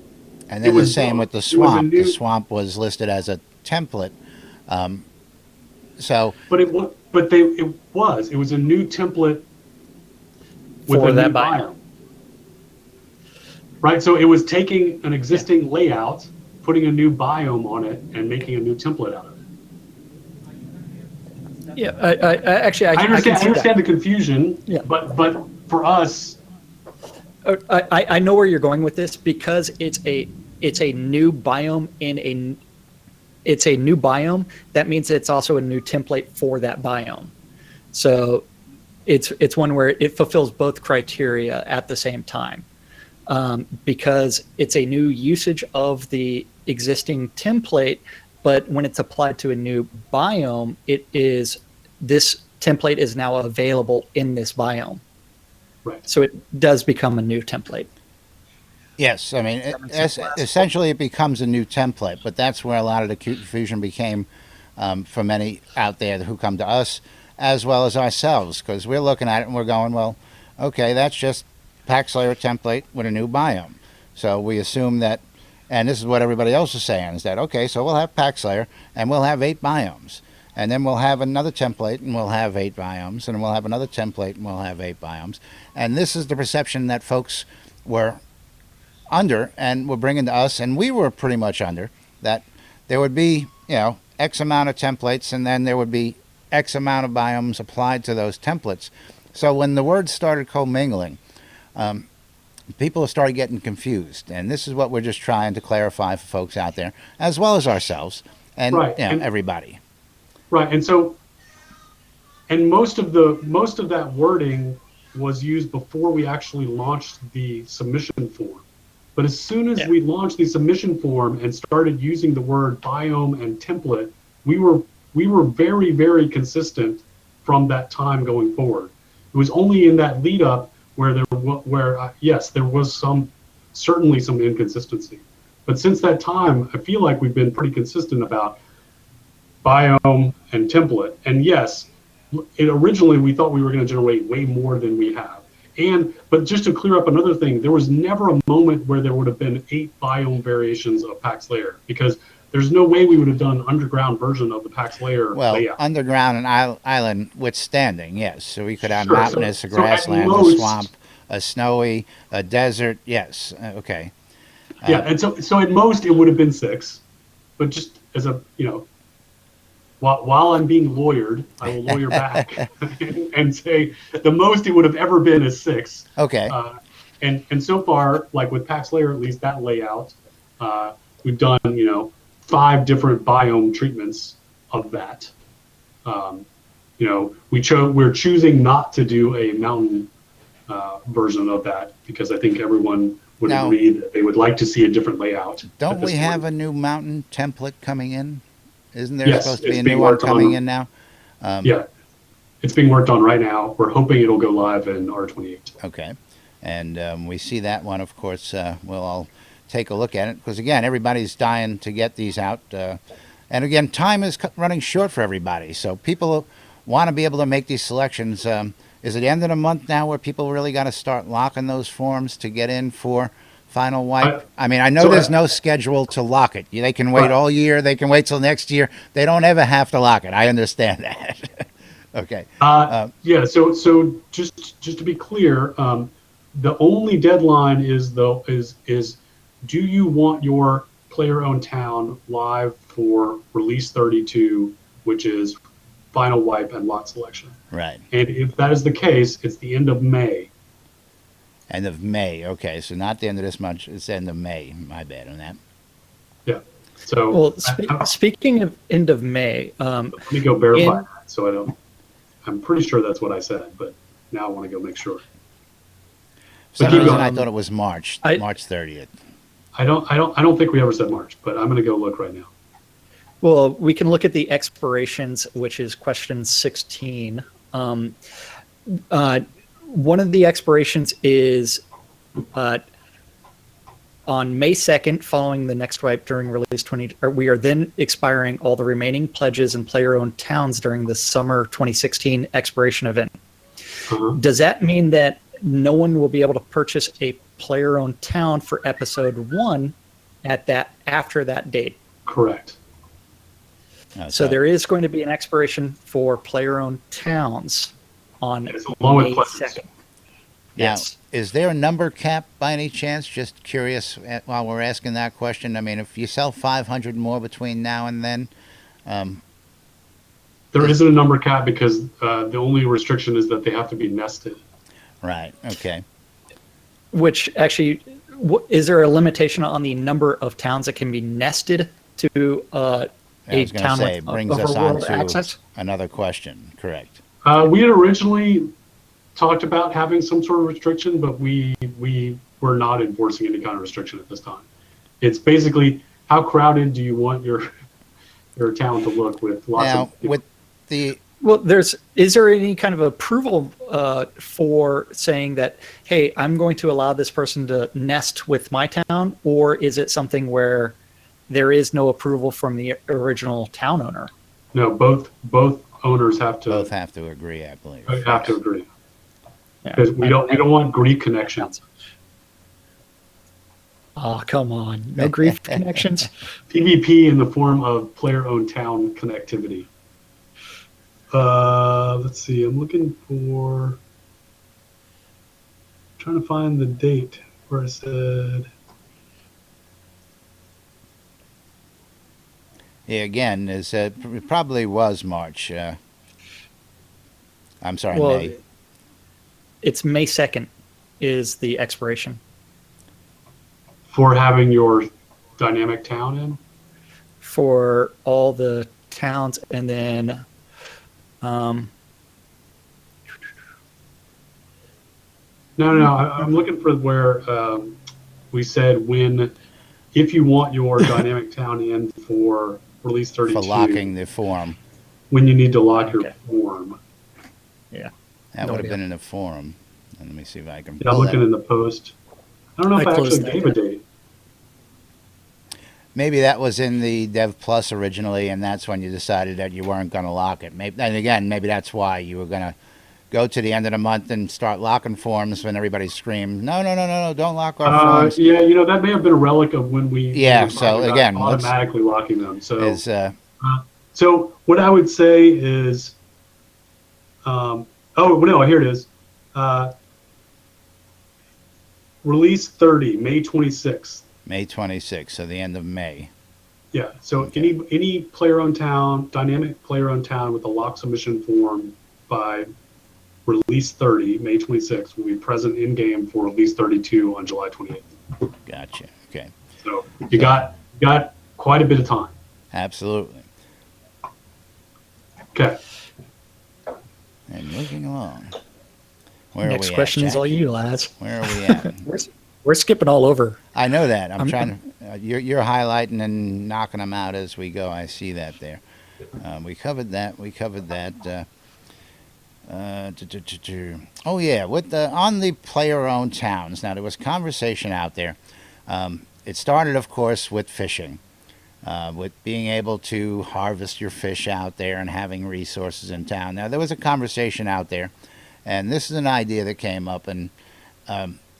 S1: And then
S2: it
S1: the same with the swamp. The swamp was listed as a template. So.
S2: But it was a new template with
S3: for
S2: a
S3: that
S2: new
S3: biome.
S2: Right, so it was taking an existing layout, putting a new biome on it, and making a new template out of it.
S3: Yeah, I
S2: understand the confusion.
S3: Yeah.
S2: But for us,
S3: I know where you're going with this because it's a new biome it's a new biome. That means it's also a new template for that biome. So it's one where it fulfills both criteria at the same time. Because it's a new usage of the existing template, but when it's applied to a new biome, this template is now available in this biome.
S2: right.
S1: So
S3: So it does become a new template.
S1: yes, I mean, essentially it becomes a new template, but that's where a lot of the confusion became for many out there who come to us as well as ourselves, because we're looking at it and we're going, well, okay, that's just Pack Slayer template with a new biome. So we assume that, and this is what everybody else is saying, is that, okay, so we'll have Pack Slayer and we'll have 8 biomes. And then we'll have another template and we'll have 8 biomes. And we'll have another template and we'll have 8 biomes. And this is the perception that folks were under and were bringing to us. And we were pretty much under that there would be, X amount of templates and then there would be X amount of biomes applied to those templates. So when the words started commingling, people started getting confused, and this is what we're just trying to clarify for folks out there, as well as ourselves and
S2: Right.
S1: and everybody.
S2: Right, and so, and most of that wording was used before we actually launched the submission form. But as soon as we launched the submission form and started using the word biome and template, we were very, very consistent from that time going forward. It was only in that lead up where yes, there was certainly some inconsistency. But since that time, I feel like we've been pretty consistent about biome and template. And yes, originally we thought we were going to generate way more than we have. But just to clear up another thing, there was never a moment where there would have been 8 biome variations of Pack Slayer, because there's no way we would have done an underground version of the Pack Slayer layout.
S1: Underground and island withstanding, yes. So we could have
S2: Sure,
S1: mountainous, a grassland, a swamp, a snowy, a desert, yes. Okay.
S2: Yeah, and so at most it would have been 6, but just as a, while I'm being lawyered, I will lawyer back and say the most it would have ever been is 6.
S1: Okay.
S2: And so far, like with Pack Slayer, at least that layout, we've done, 5 different biome treatments of that. We're choosing not to do a mountain version of that because I think everyone would agree that they would like to see a different layout.
S1: Don't we have a new mountain template coming in? Isn't there
S2: Yes,
S1: supposed to be
S2: it's
S1: a
S2: being
S1: new one
S2: worked
S1: coming
S2: on.
S1: in now?
S2: Yeah, it's being worked on right now. We're hoping it'll go live in R28.
S1: Okay. And we see that one, of course, we'll all take a look at it. Because, again, everybody's dying to get these out. And, again, time is running short for everybody. So people want to be able to make these selections. Is it the end of the month now where people really got to start locking those forms to get in for final wipe? I mean, I know there's no schedule to lock it. They can wait all year. They can wait till next year. They don't ever have to lock it. I understand that. Okay.
S2: Yeah. So just to be clear, the only deadline is do you want your player-owned town live for release 32, which is final wipe and lot selection?
S1: Right.
S2: And if that is the case, it's the end of May.
S1: End of May. Okay. So not the end of this month. It's the end of May. My bad on that.
S2: Yeah. So
S3: Well, speaking of end of May,
S2: let me go verify that so I don't. I'm pretty sure that's what I said, but now I want to go make sure.
S1: For some
S2: keep
S1: reason,
S2: going.
S1: I thought it was March 30th.
S2: I don't think we ever said March, but I'm going to go look right now.
S3: well, we can look at the expirations, which is question 16. One of the expirations is on May 2nd, following the next wipe during release 20. We are then expiring all the remaining pledges and player-owned towns during the summer 2016 expiration event. Does that mean that no one will be able to purchase a player-owned town for episode 1 after that date?
S2: Correct.
S3: So there is going to be an expiration for player-owned towns on May 2nd.
S1: Yes. Now, is there a number cap by any chance? Just curious while we're asking that question. I mean, if you sell 500 more between now and then.
S2: There isn't a number cap because the only restriction is that they have to be nested.
S1: Right. Okay.
S3: Which actually, is there a limitation on the number of towns that can be nested to a town with
S1: brings us on
S3: overworld
S1: to
S3: access?
S1: another question. Correct.
S2: We had originally talked about having some sort of restriction, but we were not enforcing any kind of restriction at this time. It's basically how crowded do you want your town to look with lots of people?
S1: With the
S3: Well, is there any kind of approval for saying that, hey, I'm going to allow this person to nest with my town, or is it something where there is no approval from the original town owner?
S2: No, both owners have to
S1: agree, I believe.
S2: Have to agree. Because we don't want Greek connections.
S3: Oh, come on. No Greek connections?
S2: PvP in the form of player-owned town connectivity. Let's see. I'm trying to find the date where I said.
S1: Yeah, again, it probably was March. I'm sorry,
S3: Well,
S1: May.
S3: It's May 2nd is the expiration.
S2: For having your dynamic town in?
S3: For all the towns, and then
S2: No. I'm looking for where we said if you want your dynamic town in for release 32.
S1: For locking the form.
S2: When you need to lock your form.
S3: Yeah.
S1: That would have been in the forum. And let me see if I can.
S2: Yeah, I'm looking in the post. I don't know if I actually gave a date.
S1: Maybe that was in the Dev Plus originally, and that's when you decided that you weren't going to lock it. Maybe, and again, maybe that's why you were going to go to the end of the month and start locking forms when everybody screamed, no, don't lock our forms.
S2: Yeah, that may have been a relic of when we
S1: were so again,
S2: automatically locking them. So, so what I would say is, here it is. Release 30, May 26th.
S1: May 26th, so the end of May.
S2: Yeah, so any player-owned town, dynamic player-owned town with a lock submission form by release 30, May 26th, will be present in-game for release 32 on July 28th.
S1: Gotcha, okay.
S2: So you got quite a bit of time.
S1: Absolutely.
S2: Okay.
S1: And moving along.
S3: Next question is all you, lads.
S1: Where are we at?
S3: We're skipping all over.
S1: I know that. I'm trying to. You're highlighting and knocking them out as we go. I see that there. We covered that. Oh yeah, on the player-owned towns. Now there was conversation out there. It started, of course, with fishing, with being able to harvest your fish out there and having resources in town. Now there was a conversation out there. And this is an idea that came up, and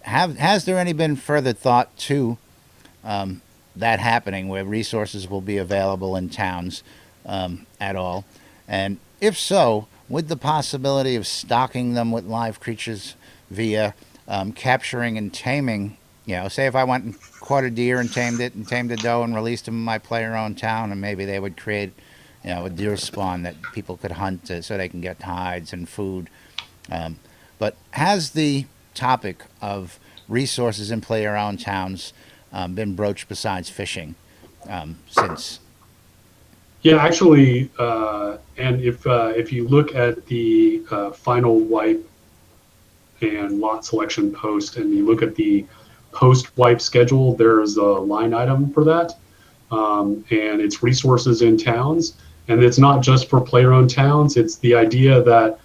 S1: has there any been further thought to that happening, where resources will be available in towns at all? And if so, with the possibility of stocking them with live creatures via capturing and taming, say if I went and caught a deer and tamed it and tamed a doe and released them in my player-owned town, and maybe they would create, a deer spawn that people could hunt so they can get hides and food. But has the topic of resources in player-owned towns been broached besides fishing since.
S2: Yeah, actually, and if you look at the final wipe and lot selection post, and you look at the post wipe schedule, there's a line item for that, and it's resources in towns, and it's not just for player-owned towns. It's the idea that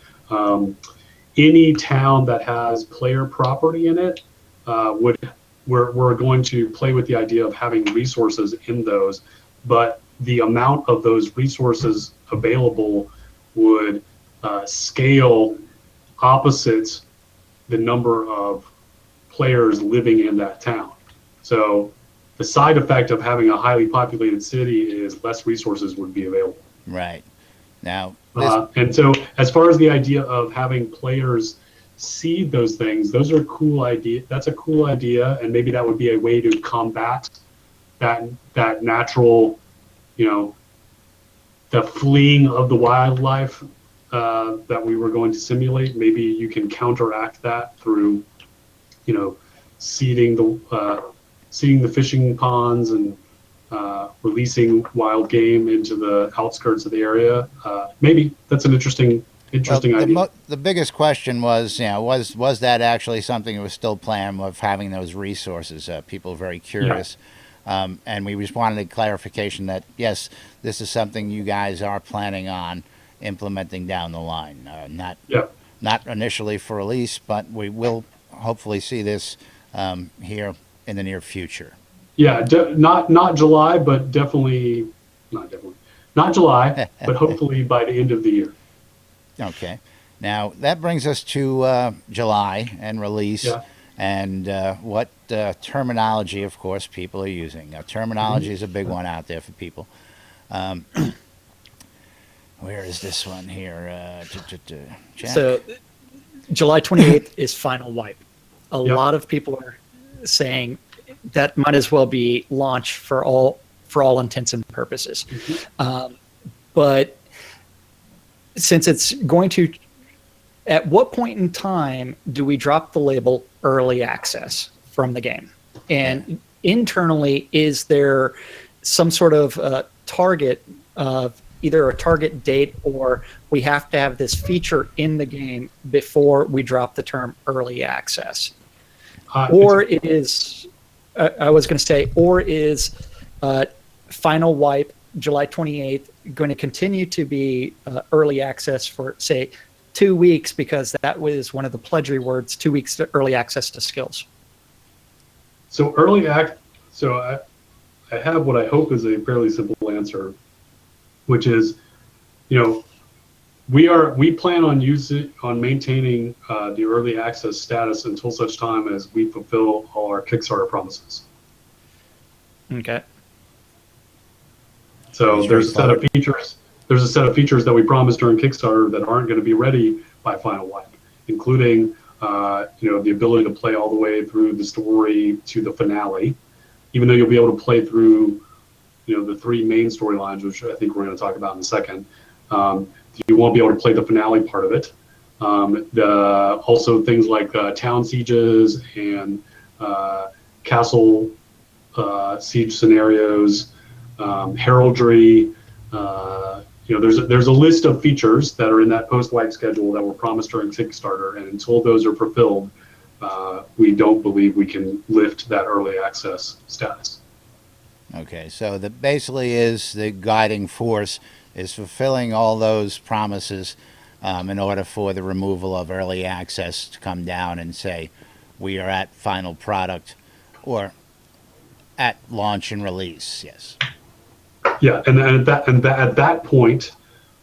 S2: any town that has player property in it would we're going to play with the idea of having resources in those, but the amount of those resources available would scale opposite the number of players living in that town. So the side effect of having a highly populated city is less resources would be available.
S1: Right. Now,
S2: and so as far as the idea of having players seed those things, those are cool idea. That's a cool idea, and maybe that would be a way to combat that natural, the fleeing of the wildlife that we were going to simulate. Maybe you can counteract that through, seeding the fishing ponds and releasing wild game into the outskirts of the area. Maybe that's an interesting idea.
S1: The biggest question was, was that actually something that was still planned, of having those resources? People are very curious. Yeah. And we just wanted clarification that, yes, this is something you guys are planning on implementing down the line. Not initially for release, but we will hopefully see this here in the near future.
S2: Yeah, not July, but definitely not July, but hopefully by the end of the year.
S1: Okay. Now that brings us to July and release, and what terminology, of course, people are using. Now, terminology is a big one out there for people. Where is this one here? Jack?
S3: So, July 28th is final wipe. A lot of people are saying that might as well be launch for all intents and purposes. But since it's going to, at what point in time do we drop the label early access from the game? And internally, is there some sort of target of either a target date, or we have to have this feature in the game before we drop the term early access? Or it is, I was going to say, or is final wipe July 28th going to continue to be early access for, say, 2 weeks, because that was one of the pledge rewards, 2 weeks to early access to skills?
S2: So I have what I hope is a fairly simple answer, which is, we plan on maintaining the early access status until such time as we fulfill all our Kickstarter promises.
S3: Okay.
S2: So there's a set of features. There's a set of features that we promised during Kickstarter that aren't going to be ready by final wipe, including the ability to play all the way through the story to the finale, even though you'll be able to play through the 3 main storylines, which I think we're going to talk about in a second. You won't be able to play the finale part of it. Also things like town sieges and castle siege scenarios, heraldry. There's a list of features that are in that post-wipe schedule that were promised during Kickstarter, and until those are fulfilled, we don't believe we can lift that early access status.
S1: Okay, so that basically is the guiding force, is fulfilling all those promises in order for the removal of early access to come down and say we are at final product or at launch and release. Yes.
S2: Yeah, and at that point,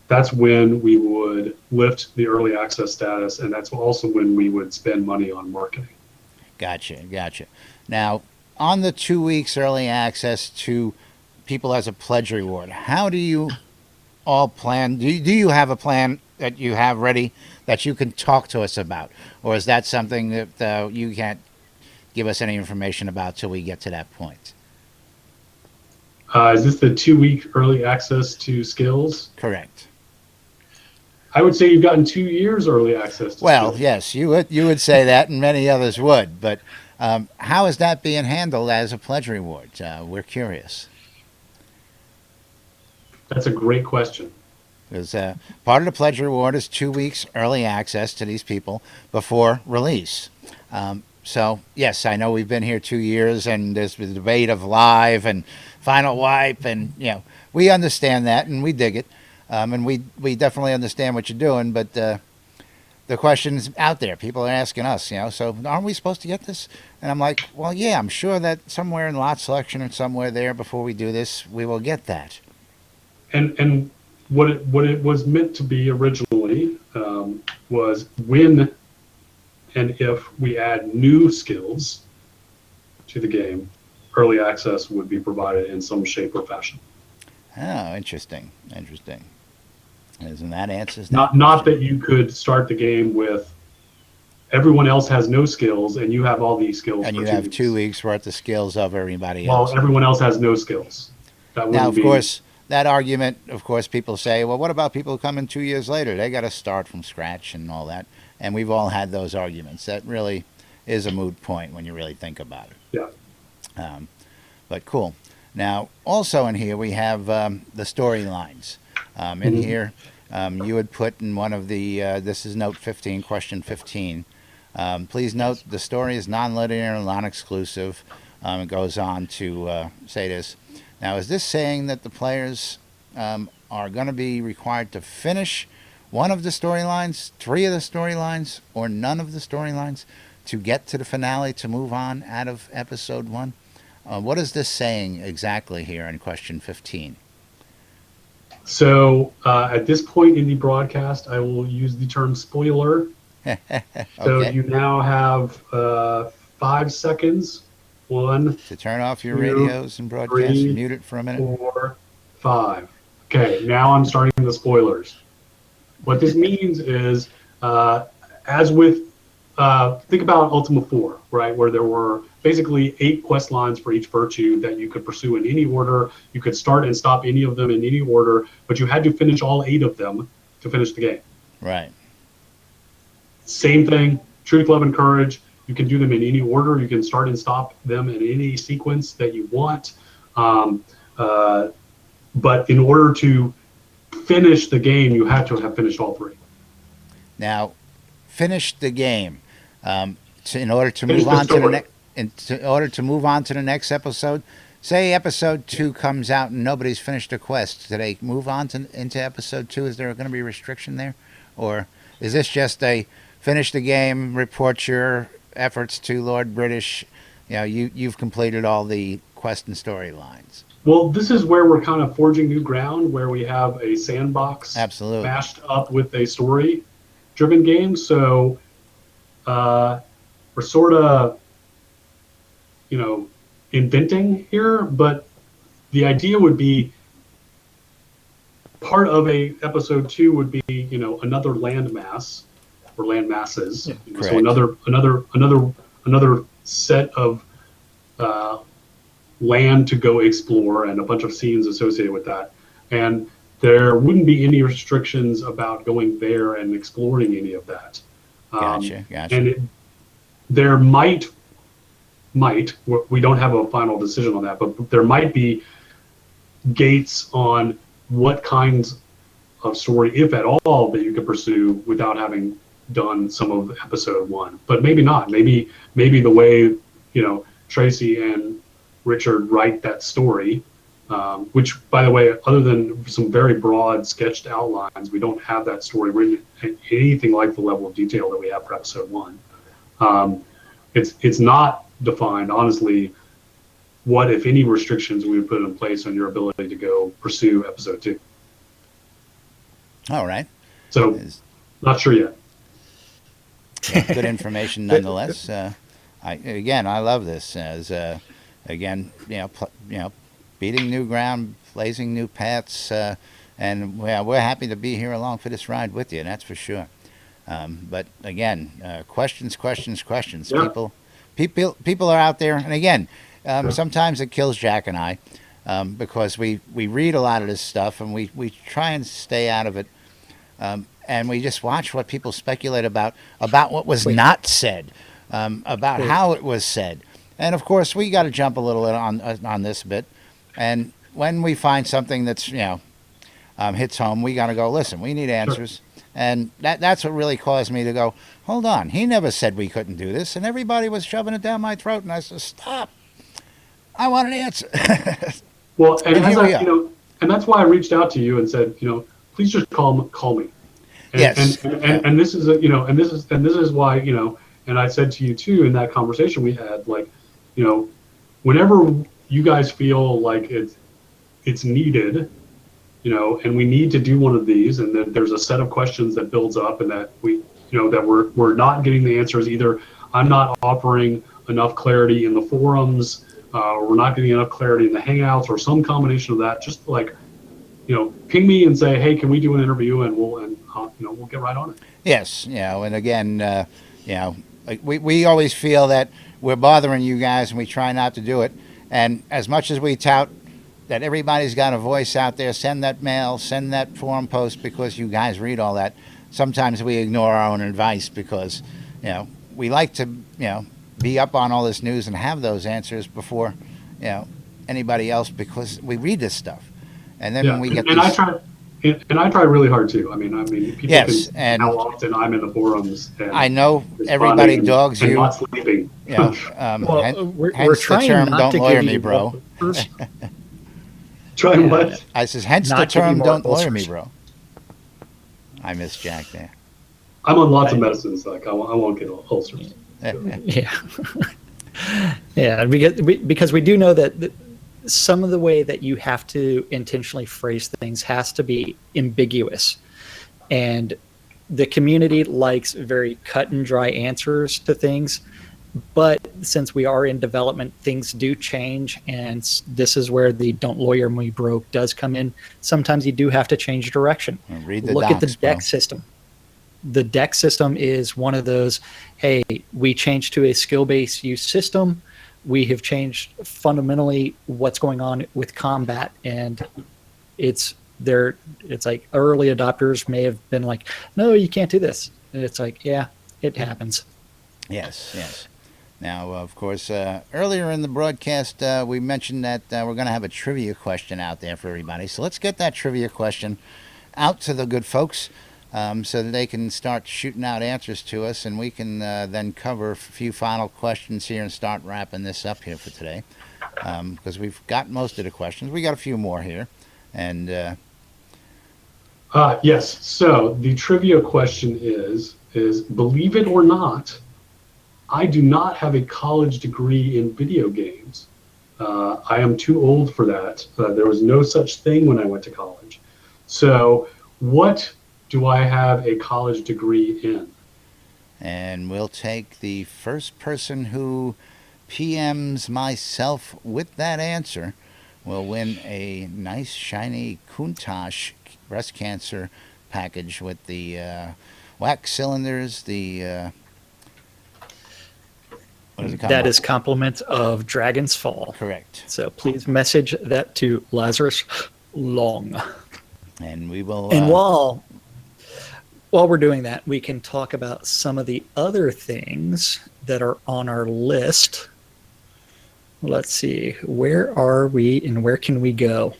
S2: that's when we would lift the early access status, and that's also when we would spend money on marketing.
S1: Gotcha. Now, on the 2 weeks early access to people as a pledge reward, how do you all plan? Do you have a plan that you have ready that you can talk to us about? Or is that something that you can't give us any information about till we get to that point?
S2: Is this the 2 week early access to skills?
S1: Correct.
S2: I would say you've gotten 2 years early access to skills.
S1: Yes, you would say that, and many others would. But how is that being handled as a pledge reward? We're curious.
S2: That's a great question.
S1: Because part of the pledge reward is 2 weeks early access to these people before release. So, yes, I know we've been here 2 years, and there's the debate of live and final wipe, and, we understand that, and we dig it. And we definitely understand what you're doing, but the question's out there. People are asking us, so aren't we supposed to get this? And I'm like, well, yeah, I'm sure that somewhere in lot selection or somewhere there before we do this, we will get that.
S2: And what it was meant to be originally was when and if we add new skills to the game, early access would be provided in some shape or fashion.
S1: Oh, interesting. Isn't that answers that
S2: Not
S1: question?
S2: that you could start the game with everyone else has no skills and you have all these skills
S1: And
S2: for
S1: you
S2: 2
S1: have
S2: weeks.
S1: 2 weeks worth of skills of everybody
S2: Well,
S1: else.
S2: everyone else has no skills. That
S1: Now,
S2: wouldn't
S1: of
S2: be.
S1: course, that argument, of course, people say, well, what about people coming 2 years later? They got to start from scratch and all that. And we've all had those arguments. That really is a moot point when you really think about it.
S2: Yeah.
S1: But cool. Now, also in here, we have the storylines. In
S2: Mhm.
S1: here, you had put in one of the, this is note 15, question 15. Please note the story is non-linear and non-exclusive. It goes on to say this. Now, is this saying that the players are going to be required to finish one of the storylines, 3 of the storylines, or none of the storylines to get to the finale to move on out of episode 1? What is this saying exactly here in question 15?
S2: So at this point in the broadcast, I will use the term spoiler. So
S1: Okay.
S2: you now have 5 seconds. 1,
S1: To turn off your
S2: 2,
S1: radios and broadcast,
S2: 3,
S1: mute it for a minute.
S2: 4, 5. Okay, now I'm starting the spoilers. What this means is, as with, think about Ultima 4, right, where there were basically 8 quest lines for each virtue that you could pursue in any order. You could start and stop any of them in any order, but you had to finish all 8 of them to finish the game.
S1: Right.
S2: Same thing, Truth, Love, and Courage. You can do them in any order. You can start and stop them in any sequence that you want. But in order to finish the game, you have to have finished all 3.
S1: Now, finish the game. In order to
S2: Finish
S1: move
S2: the
S1: on to the
S2: story.
S1: next, in order to move on to the next episode, say episode 2 comes out and nobody's finished a quest. Do they move on into episode 2? Is there going to be a restriction there, or is this just a finish the game, report your efforts to Lord British? You've completed all the quest and storylines.
S2: Well, this is where we're kind of forging new ground, where we have a sandbox
S1: Absolutely.
S2: mashed up with a story-driven game. So we're sort of, inventing here, but the idea would be part of a episode 2 would be, another landmass or land masses.
S3: Yeah,
S2: So another set of land to go explore and a bunch of scenes associated with that. And there wouldn't be any restrictions about going there and exploring any of that.
S1: Gotcha.
S2: And there might, we don't have a final decision on that, but there might be gates on what kinds of story, if at all, that you could pursue without having done some of episode 1. But maybe not. Maybe the way, Tracy and Richard write that story, which, by the way, other than some very broad sketched outlines, we don't have that story written at anything like the level of detail that we have for episode 1. It's not defined, honestly, what, if any, restrictions we would put in place on your ability to go pursue episode 2.
S1: All right.
S2: So, not sure yet.
S1: Good information nonetheless. I love this as again, beating new ground, blazing new paths, and we're happy to be here along for this ride with you. That's for sure. But again, questions.
S2: Yeah.
S1: People are out there, and again, sometimes it kills Jack and I because we read a lot of this stuff and we try and stay out of it. And we just watch what people speculate about what was not said, about how it was said. And of course, we got to jump a little bit on this bit. And when we find something that's hits home, we got to go, listen, we need answers. And that's what really caused me to go, hold on, he never said we couldn't do this. And everybody was shoving it down my throat. And I said, stop. I want an answer.
S2: Well, and
S1: And
S2: as
S1: here we
S2: I,
S1: are.
S2: you know, and that's why I reached out to you and said, please just call me. And,
S1: Yes.
S2: and this is and this is why, and I said to you too in that conversation we had, like, whenever you guys feel like it's needed, and we need to do one of these, and that there's a set of questions that builds up, and that that we're not getting the answers. Either I'm not offering enough clarity in the forums, or we're not getting enough clarity in the Hangouts, or some combination of that. Just like, ping me and say, hey, can we do an interview, and we'll get right on it.
S1: Yes, and again, like we always feel that we're bothering you guys, and we try not to do it. And as much as we tout that everybody's got a voice out there, send that mail, send that forum post, because you guys read all that. Sometimes we ignore our own advice because, we like to, be up on all this news and have those answers before, anybody else, because we read this stuff. And then when we get
S2: and
S1: these...
S2: I try really hard too. I mean, people
S1: Yes,
S2: can
S1: and
S2: how often I'm in the forums. And
S1: I know
S2: responding
S1: everybody
S2: and-
S1: dogs
S2: and
S1: you.
S2: not sleeping.
S3: Well, we're
S1: hence the
S3: trying
S1: term,
S3: not
S1: don't
S3: to
S1: lawyer
S3: give
S1: me,
S3: you
S1: bro.
S3: ulcers.
S2: Trying what?
S1: I says, hence the
S3: Not give you
S1: term,
S3: more
S1: don't lawyer me,
S3: ulcers.
S1: bro. I miss Jack there.
S2: I'm on lots of medicines. Like I won't get ulcers.
S3: Yeah. Yeah, because we do know that some of the way that you have to intentionally phrase things has to be ambiguous. And the community likes very cut and dry answers to things. But since we are in development, things do change. And this is where the don't lawyer me bro does come in. Sometimes you do have to change direction.
S1: Read the
S3: Look at the
S1: docs, bro.
S3: deck system. The deck system is one of those, hey, we changed to a skill-based use system. We have changed fundamentally what's going on with combat, and it's like early adopters may have been like, no, you can't do this. And it's like, yeah, it happens.
S1: Yes. Now, of course, earlier in the broadcast, we mentioned that we're going to have a trivia question out there for everybody. So let's get that trivia question out to the good folks, so that they can start shooting out answers to us, and we can then cover a few final questions here and start wrapping this up here for today, because we've got most of the questions. We got a few more here, and
S2: Yes. So the trivia question is believe it or not, I do not have a college degree in video games. I am too old for that. There was no such thing when I went to college. So what do I have a college degree in?
S1: and we'll take the first person who PMs myself with that answer will win a nice shiny Countach breast cancer package with the wax cylinders, the what does it come
S3: That
S1: with?
S3: is compliments of Dragon's Fall.
S1: Correct.
S3: So please message that to Lazarus Long.
S1: And we will
S3: And while we're doing that, we can talk about some of the other things that are on our list. Let's see, where are we and where can we go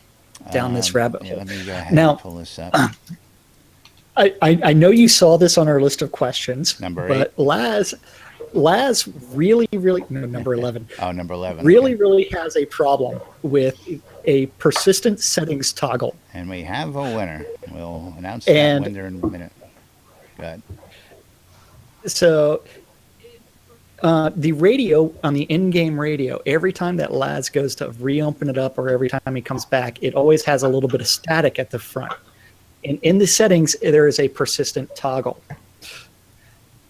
S3: down this rabbit hole?
S1: Let me go ahead
S3: Now,
S1: and pull this up.
S3: I know you saw this on our list of questions.
S1: Number
S3: but Laz really, no, number 11.
S1: Oh, number 11.
S3: Really,
S1: okay.
S3: really has a problem with a persistent settings toggle.
S1: And we have a winner. We'll announce
S3: And-
S1: that winner in a minute. Go ahead.
S3: So the radio, on the in-game radio, every time that Laz goes to reopen it up or every time he comes back, it always has a little bit of static at the front. And in the settings, there is a persistent toggle.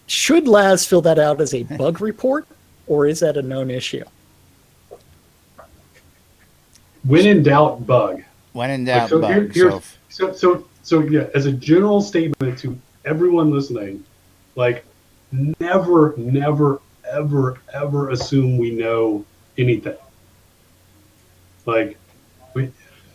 S3: Should Laz fill that out as a bug report, or is that a known issue?
S2: When in doubt, bug.
S1: When in doubt,
S2: So
S1: bug.
S2: so yeah, as a general statement to everyone listening, like never, ever assume we know anything. Like,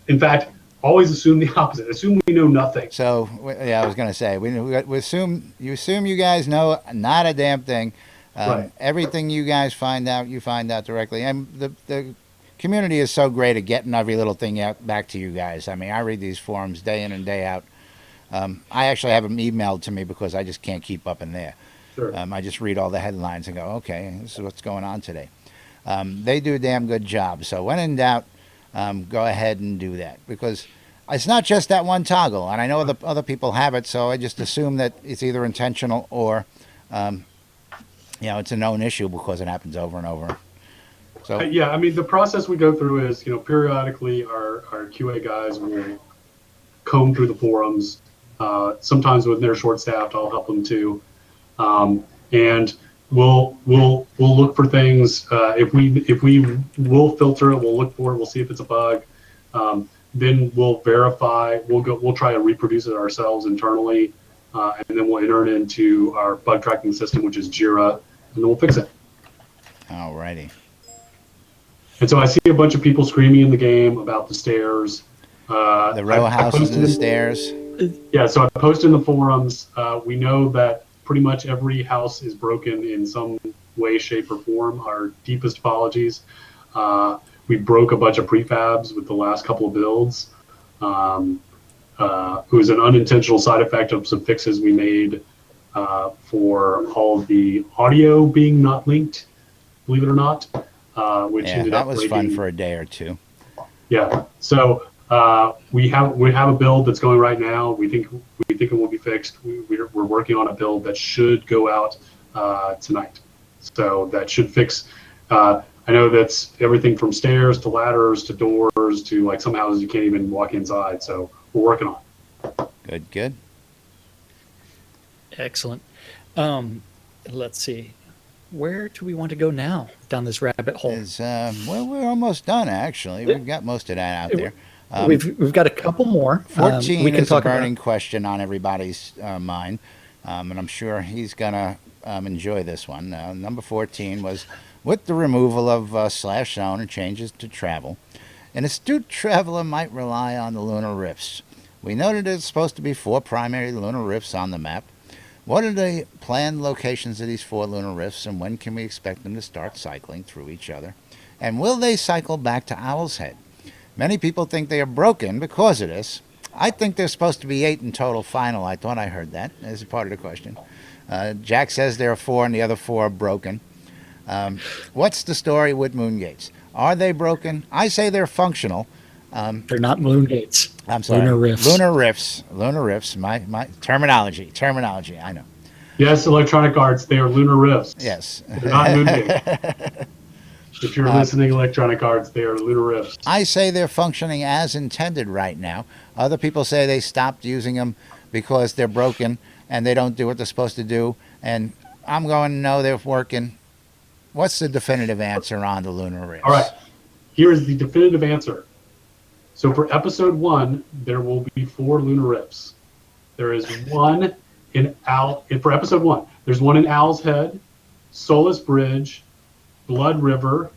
S2: in fact, always assume the opposite. Assume we know nothing.
S1: So yeah, I was gonna say we assume you guys know not a damn thing.
S2: Right.
S1: Everything you guys find out, you find out directly. And the community is so great at getting every little thing out back to you guys. I mean, I read these forums day in and day out. I actually have them emailed to me because I just can't keep up in there.
S2: Sure.
S1: I just read all the headlines and go, okay, this is what's going on today. They do a damn good job. So when in doubt, go ahead and do that, because it's not just that one toggle. And I know other people have it, so I just assume that it's either intentional or, it's a known issue because it happens over and over. So
S2: Yeah, I mean, the process we go through is, periodically our QA guys will comb through the forums. Sometimes when they're short-staffed, I'll help them too. And we'll look for things. If we will filter it, we'll look for it. We'll see if it's a bug. Then we'll verify. We'll try to reproduce it ourselves internally, and then we'll enter it into our bug tracking system, which is Jira, and then we'll fix it.
S1: alrighty.
S2: And so I see a bunch of people screaming in the game about the stairs.
S1: The row houses and the stairs.
S2: Yeah, so I posted in the forums. We know that pretty much every house is broken in some way, shape, or form. Our deepest apologies. We broke a bunch of prefabs with the last couple of builds. It was an unintentional side effect of some fixes we made for all of the audio being not linked, believe it or not. Which ended
S1: that
S2: up
S1: was
S2: breaking.
S1: fun for a day or two.
S2: Yeah. So we have a build that's going right now. We think it will be fixed. We're working on a build that should go out tonight. So that should fix. I know that's everything from stairs to ladders to doors to, like, some houses you can't even walk inside. So we're working on it.
S1: Good.
S3: Excellent. Let's see. Where do we want to go now down this rabbit hole?
S1: Well, we're almost done, actually. We've got most of that out there.
S3: We've got a couple more.
S1: 14
S3: we can
S1: is
S3: talk
S1: a burning
S3: about.
S1: question on everybody's mind, and I'm sure he's going to enjoy this one. Number 14 was, with the removal of slash zone and changes to travel, an astute traveler might rely on the lunar rifts. We noted there's supposed to be 4 primary lunar rifts on the map. What are the planned locations of these 4 lunar rifts, and when can we expect them to start cycling through each other? And will they cycle back to Owl's Head? Many people think they are broken because of this. I think there's supposed to be 8 in total final. I thought I heard that as a part of the question. Jack says there are 4 and the other 4 are broken. What's the story with moon gates? Are they broken? I say they're functional.
S3: They're not moon gates.
S1: I'm sorry.
S3: Lunar rifts.
S1: Lunar rifts. My terminology. I know.
S2: Yes, Electronic Arts, they are lunar rifts.
S1: Yes.
S2: They're not moon gates. If you're listening, Electronic Arts, they are lunar rifts.
S1: I say they're functioning as intended right now. Other people say they stopped using them because they're broken and they don't do what they're supposed to do. And I'm going, no, they're working. What's the definitive answer on the lunar rifts?
S2: All right. Here is the definitive answer. So for episode 1, there will be 4 lunar rifts. There is one for episode 1. There's one in Owl's Head, Solace Bridge, Blood River,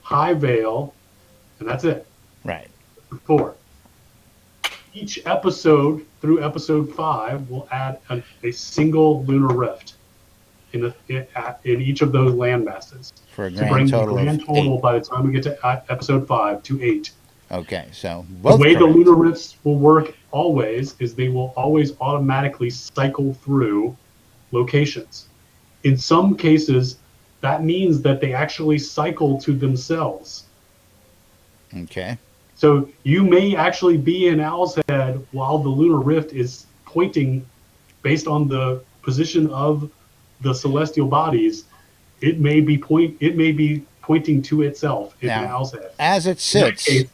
S2: High Vale, and that's it.
S1: Right.
S2: 4. Each episode through episode 5 will add a single lunar rift in each of those land masses.
S1: For a
S2: to
S1: grand
S2: bring
S1: total
S2: the grand
S1: of
S2: total
S1: 8.
S2: by the time we get to episode 5 to 8.
S1: Okay, so
S2: The
S1: both
S2: way the
S1: correct.
S2: lunar rifts will work always is they will always automatically cycle through locations. In some cases, that means that they actually cycle to themselves.
S1: Okay.
S2: So you may actually be in Owl's Head while the lunar rift is pointing based on the position of the celestial bodies. It may be pointing to itself in
S1: Now,
S2: Owl's Head.
S1: As it
S2: In that
S1: sits,
S2: case,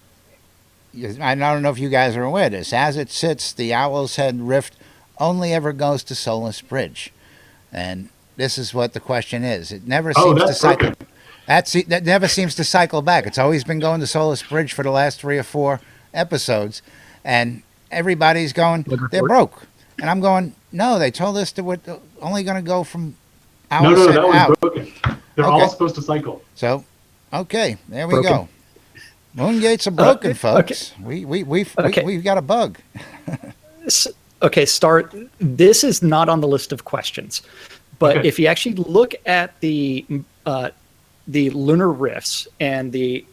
S1: I don't know if you guys are aware of this. As it sits, the Owl's Head rift only ever goes to Solace Bridge, and this is what the question is. It never seems to
S2: that's
S1: cycle.
S2: broken.
S1: That never seems to cycle back. It's always been going to Solace Bridge for the last 3 or 4 episodes, and everybody's going, they're broke, and I'm going, no. They told us that we're only going to go from Owl's
S2: No,
S1: Head
S2: that
S1: out.
S2: one's broken. They're
S1: Okay.
S2: all supposed to cycle.
S1: So, okay, there we
S3: Broken.
S1: go. Moon gates are broken,
S3: Okay.
S1: folks. We've got a bug.
S3: Okay, Starr, this is not on the list of questions, but
S2: Okay.
S3: if you actually look at the lunar rifts and the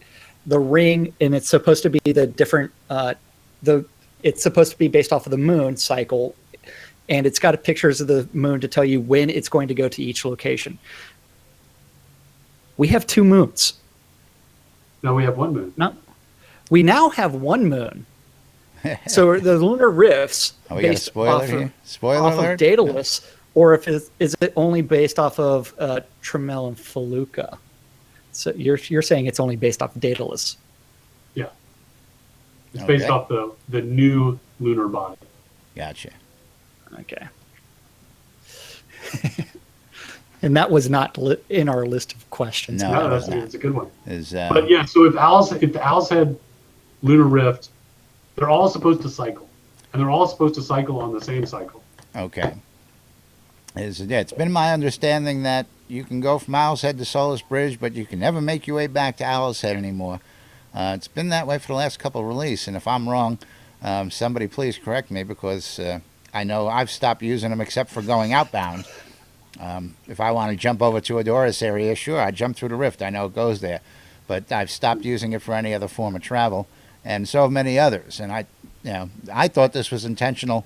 S3: the ring, and it's supposed to be the different it's supposed to be based off of the moon cycle, and it's got pictures of the moon to tell you when it's going to go to each location. We have 2 moons.
S2: No, we have 1 moon.
S3: No, we now have 1 moon. So the lunar rifts
S1: Oh, we got a
S3: based
S1: spoiler
S3: off
S1: here?
S3: of,
S1: Spoiler
S3: off
S1: alert?
S3: of Daedalus, or if is it only based off of Tremel and Feluca? So you're saying it's only based off Daedalus?
S2: Yeah. It's based
S1: Okay.
S2: off the new lunar body.
S1: Gotcha.
S3: Okay. And that was not in our list of questions.
S1: No.
S2: No,
S1: it was
S2: that's a good one.
S1: Is
S2: But yeah, so if the Owl's Head lunar rift, they're all supposed to cycle, and they're all supposed to cycle on the same cycle.
S1: okay. It's been my understanding that you can go from Owl's Head to Solis Bridge, but you can never make your way back to Owl's Head anymore. It's been that way for the last couple of releases, and if I'm wrong, somebody please correct me, because I know I've stopped using them except for going outbound. If I want to jump over to Adoris area, sure, I jump through the rift. I know it goes there, but I've stopped using it for any other form of travel, and so have many others. And I thought this was intentional.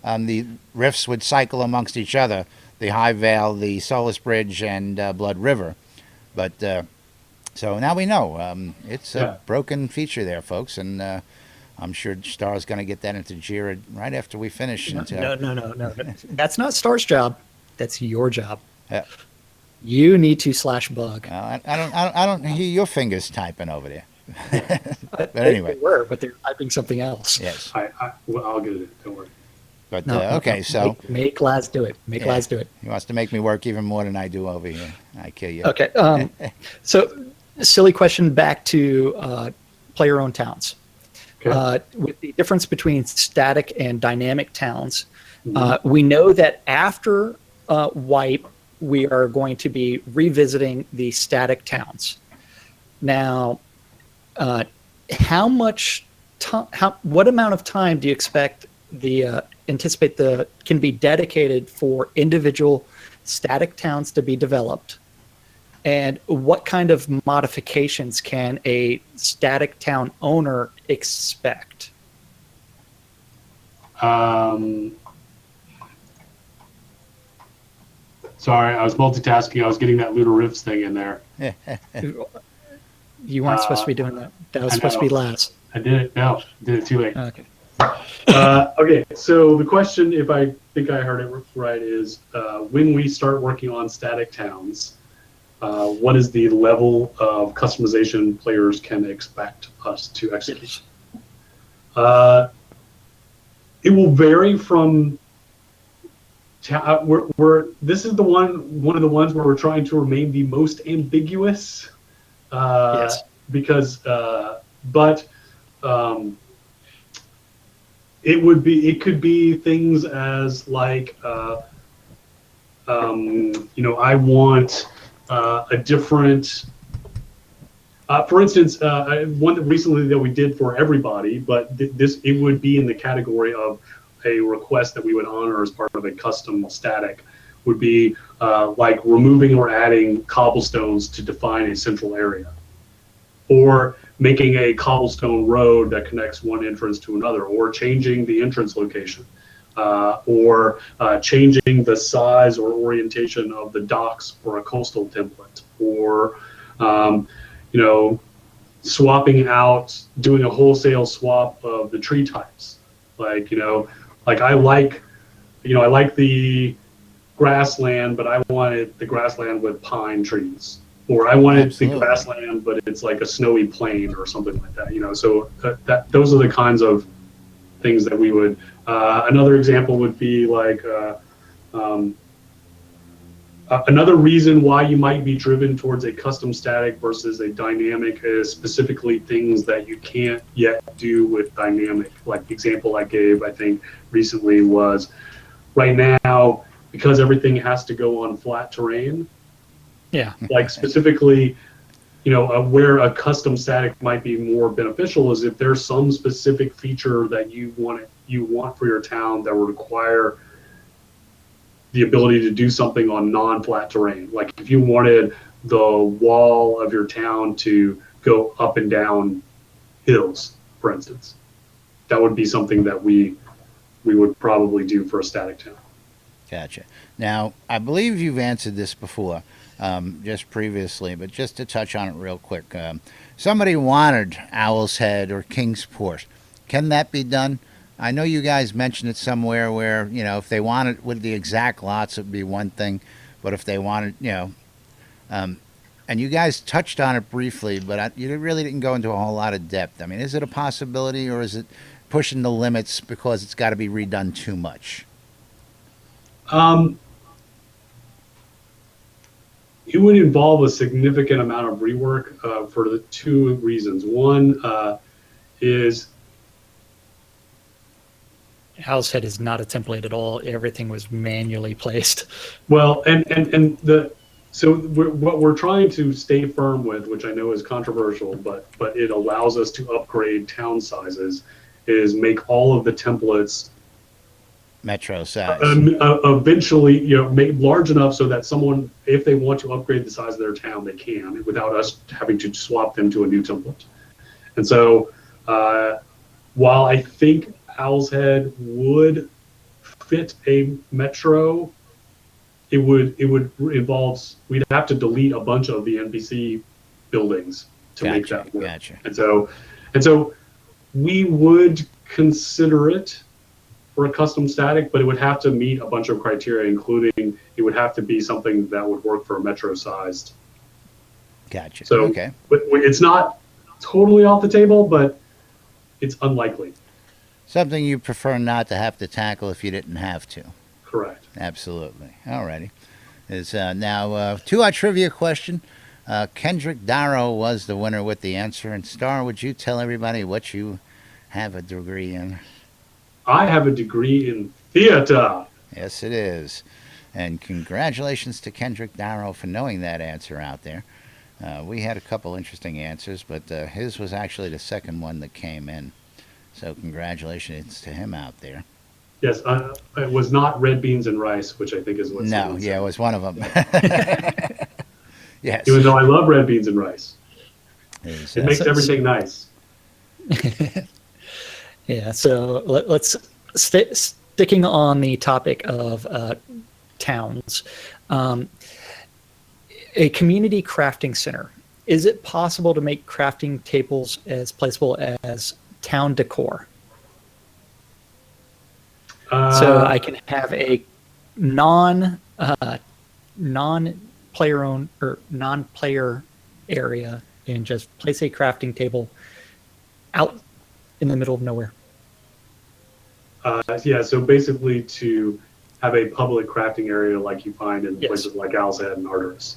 S1: The rifts would cycle amongst each other, the High Vale, the Solis Bridge, and Blood River. But so now we know it's a broken feature there, folks, and I'm sure Starr's going to get that into JIRA right after we finish.
S3: No. That's not Star's job. That's your job.
S1: Yeah.
S3: You need to /bug.
S1: I don't hear your fingers typing over there. But anyway,
S3: They were, but they're typing something else.
S1: yes.
S2: Well, I'll get it. Don't worry.
S1: But
S3: No,
S1: okay,
S3: no.
S1: so
S3: Make Laz do it. Make
S1: Yeah.
S3: Laz do it.
S1: he wants to make me work even more than I do over here. I kill you.
S3: Okay. So, silly question back to player-owned towns.
S2: Okay.
S3: With the difference between static and dynamic towns, we know that after wipe, we are going to be revisiting the static towns. Now, what amount of time do you expect can be dedicated for individual static towns to be developed? And what kind of modifications can a static town owner expect?
S2: Sorry, I was multitasking. I was getting that lunar rifts thing in there.
S3: You weren't supposed to be doing that. That was
S2: I
S3: supposed to be
S2: know.
S3: Laz.
S2: I did it. No, did it too late.
S3: Okay.
S2: Okay, so the question, if I think I heard it right, is when we start working on static towns, what is the level of customization players can expect us to execute? It will vary from. This is one of the ones where we're trying to remain the most ambiguous.
S3: Yes.
S2: Because, it could be things as like, I want a different. For instance, one that recently that we did for everybody, but it would be in the category of a request that we would honor as part of a custom static, would be like removing or adding cobblestones to define a central area, or making a cobblestone road that connects one entrance to another, or changing the entrance location, or changing the size or orientation of the docks for a coastal template, or swapping out, doing a wholesale swap of the tree types. I like the grassland, but I wanted the grassland with pine trees, or I wanted
S1: Absolutely.
S2: the grassland, but it's like a snowy plain or something like that. So those are the kinds of things that we would. Another example would be like another reason why you might be driven towards a custom static versus a dynamic is specifically things that you can't yet do with dynamic. Like the example I gave, I think recently, was right now, because everything has to go on flat terrain.
S3: Yeah.
S2: Like specifically, where a custom static might be more beneficial is if there's some specific feature that you want for your town that would require the ability to do something on non-flat terrain. Like if you wanted the wall of your town to go up and down hills, for instance. That would be something that we would probably do for a static town.
S1: Gotcha. Now, I believe you've answered this before, just previously, but just to touch on it real quick. Somebody wanted Owl's Head or Kingsport. Can that be done? I know you guys mentioned it somewhere where, if they wanted with the exact lots, it would be one thing. But if they wanted, and you guys touched on it briefly, but you really didn't go into a whole lot of depth. I mean, is it a possibility, or is it pushing the limits because it's got to be redone too much?
S2: It would involve a significant amount of rework for the two reasons. One is
S3: Owl's Head is not a template at all. Everything was manually placed.
S2: well, what we're trying to stay firm with, which I know is controversial, but it allows us to upgrade town sizes, is make all of the templates
S1: Metro size.
S2: eventually, make large enough so that someone, if they want to upgrade the size of their town, they can without us having to swap them to a new template. And so, while I think Owl's Head would fit a metro, it would involve, we'd have to delete a bunch of the NPC buildings to make that work.
S1: Gotcha.
S2: And so we would consider it for a custom static, but it would have to meet a bunch of criteria, including it would have to be something that would work for a metro sized.
S1: Gotcha.
S2: So
S1: okay.
S2: It's not totally off the table, but it's unlikely.
S1: Something you prefer not to have to tackle if you didn't have to.
S2: Correct.
S1: Absolutely. Alrighty. Is now to our trivia question. Kendrick Darrow was the winner with the answer. And Starr, would you tell everybody what you have a degree in?
S2: I have a degree in theater.
S1: Yes, it is. And congratulations to Kendrick Darrow for knowing that answer out there. We had a couple interesting answers, but his was actually the second one that came in. So congratulations to him out there.
S2: Yes, it was not red beans and rice, which I think is what.
S1: No, yeah, it was one of them. Yes.
S2: Even though I love red beans and rice,
S1: it
S2: makes everything nice.
S3: Yeah, so let's sticking on the topic of towns. A community crafting center. Is it possible to make crafting tables as placeable as town decor? So I can have a non-player owned or non-player area and just place a crafting table out in the middle of nowhere.
S2: Yeah, so basically to have a public crafting area like you find in places like Owl's Head and Arteris.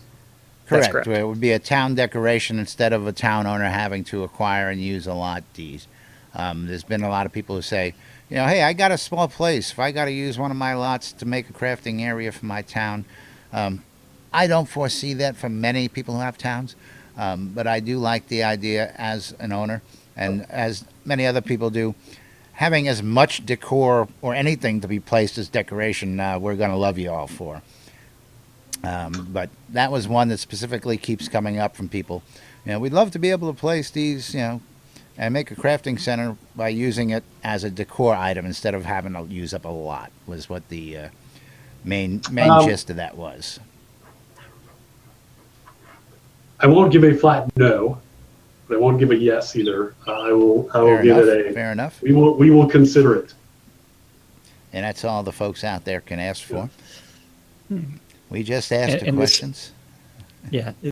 S1: Correct. It would be a town decoration instead of a town owner having to acquire and use a lot deed. There's been a lot of people who say, hey, I got a small place. If I got to use one of my lots to make a crafting area for my town, I don't foresee that for many people who have towns. But I do like the idea as an owner, and as many other people do, having as much decor or anything to be placed as decoration, we're going to love you all for. But that was one that specifically keeps coming up from people. We'd love to be able to place these, and make a crafting center by using it as a decor item instead of having to use up a lot, was what the main gist of that was.
S2: I won't give a flat no, but I won't give a yes either. I will give it a
S1: fair enough.
S2: We will consider it.
S1: And that's all the folks out there can ask for. We just asked the questions.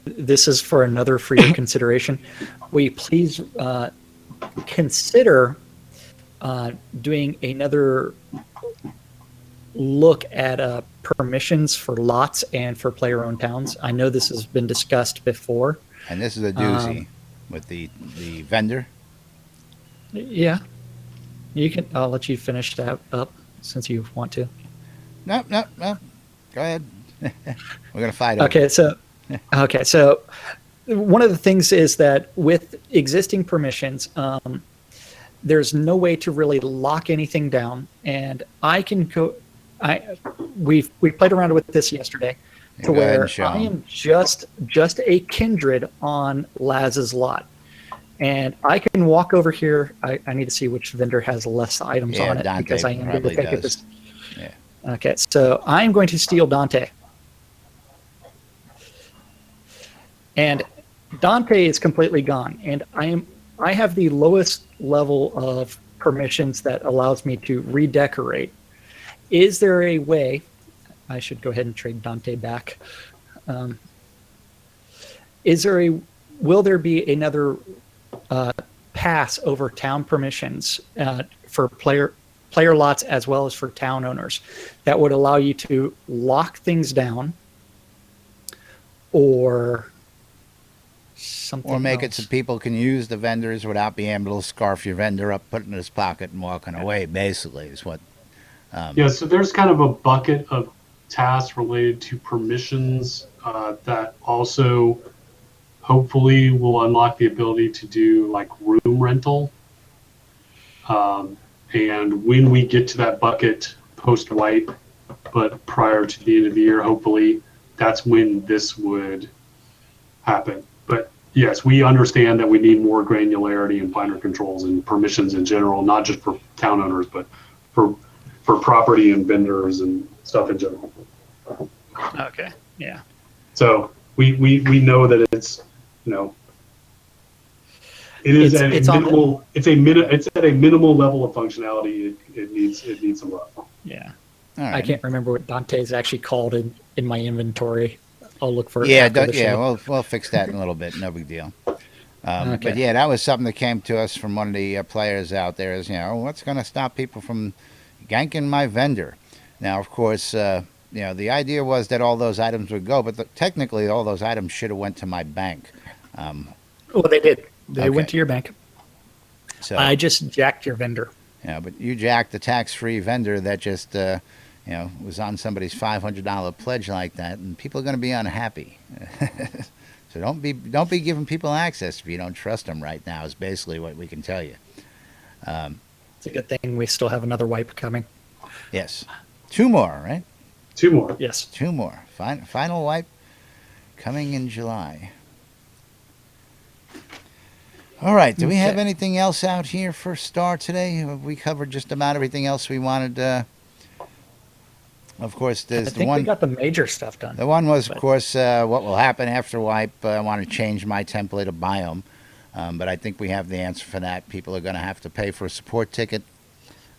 S3: This is for another for your consideration. Will you please consider doing another look at permissions for lots and for player-owned towns? I know this has been discussed before.
S1: And this is a doozy with the vendor.
S3: Yeah. I'll let you finish that up since you want to.
S1: No. Go ahead. We're going to fight over it.
S3: Okay, so one of the things is that with existing permissions, there's no way to really lock anything down, and I can go. We played around with this yesterday, to where I am just a kindred on Laz's lot. And I can walk over here. I need to see which vendor has less items
S1: Yeah,
S3: on it
S1: Dante
S3: because I am going to
S1: probably
S3: take it
S1: does.
S3: this.
S1: Yeah.
S3: Okay, so I'm going to steal Dante. And Dante is completely gone, and I have the lowest level of permissions that allows me to redecorate. Is there a way? I should go ahead and trade Dante back. Um, is there a? Will there be another pass over town permissions for player lots as well as for town owners that would allow you to lock things down or something
S1: Or make it
S3: else?
S1: so people can use the vendors without being able to scarf your vendor up, put it in his pocket, and walking away, basically, is what.
S2: Yeah, so there's kind of a bucket of tasks related to permissions that also hopefully will unlock the ability to do like room rental. And when we get to that bucket post wipe, but prior to the end of the year, hopefully that's when this would happen. But yes, we understand that we need more granularity and finer controls and permissions in general, not just for town owners, but for property and vendors and stuff in general.
S3: Okay. Yeah.
S2: So we know that it's, you know, it is at a minimal. It's at a minimal level of functionality. It needs some love.
S3: Yeah.
S1: All right.
S3: I can't remember what Dante is actually called in my inventory. I'll look for it.
S1: Yeah,
S3: after the show.
S1: we'll fix that in a little bit. No big deal.
S3: Okay.
S1: But yeah, that was something that came to us from one of the players out there. Is, you know, what's going to stop people from ganking my vendor? Now, of course, you know, the idea was that all those items would go, but technically, all those items should have went to my bank.
S3: Well, they did. They went
S1: Okay.
S3: to your bank.
S1: So
S3: I just jacked your vendor.
S1: yeah, but you jacked the tax-free vendor that just you know, was on somebody's $500 pledge like that, and people are going to be unhappy. So don't be giving people access if you don't trust them right now. Is basically what we can tell you.
S3: It's a good thing we still have another wipe coming.
S1: Yes, 2 more, right?
S2: 2 more.
S3: Yes.
S1: 2 more. Final wipe coming in July. All right. Do we have
S3: Okay.
S1: anything else out here for Starr today? Have we covered just about everything else we wanted? Of course,
S3: I
S1: there's the
S3: think
S1: one.
S3: we got the major stuff done.
S1: The one was, of
S3: But-
S1: course, what will happen after wipe. I want to change my template of biome, but I think we have the answer for that. People are going to have to pay for a support ticket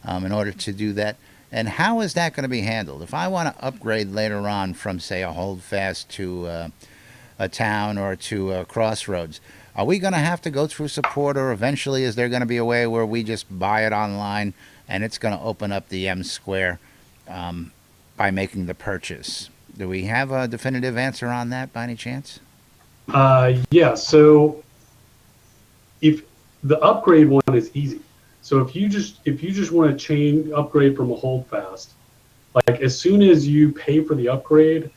S1: in order to do that. And how is that going to be handled? If I want to upgrade later on from, say, a holdfast to a town or to a crossroads, are we going to have to go through support, or eventually is there going to be a way where we just buy it online and it's going to open up the M square by making the purchase? Do we have a definitive answer on that by any chance?
S2: Yeah. So if the upgrade one is easy, so if you just want to upgrade from a holdfast, like as soon as you pay for the upgrade,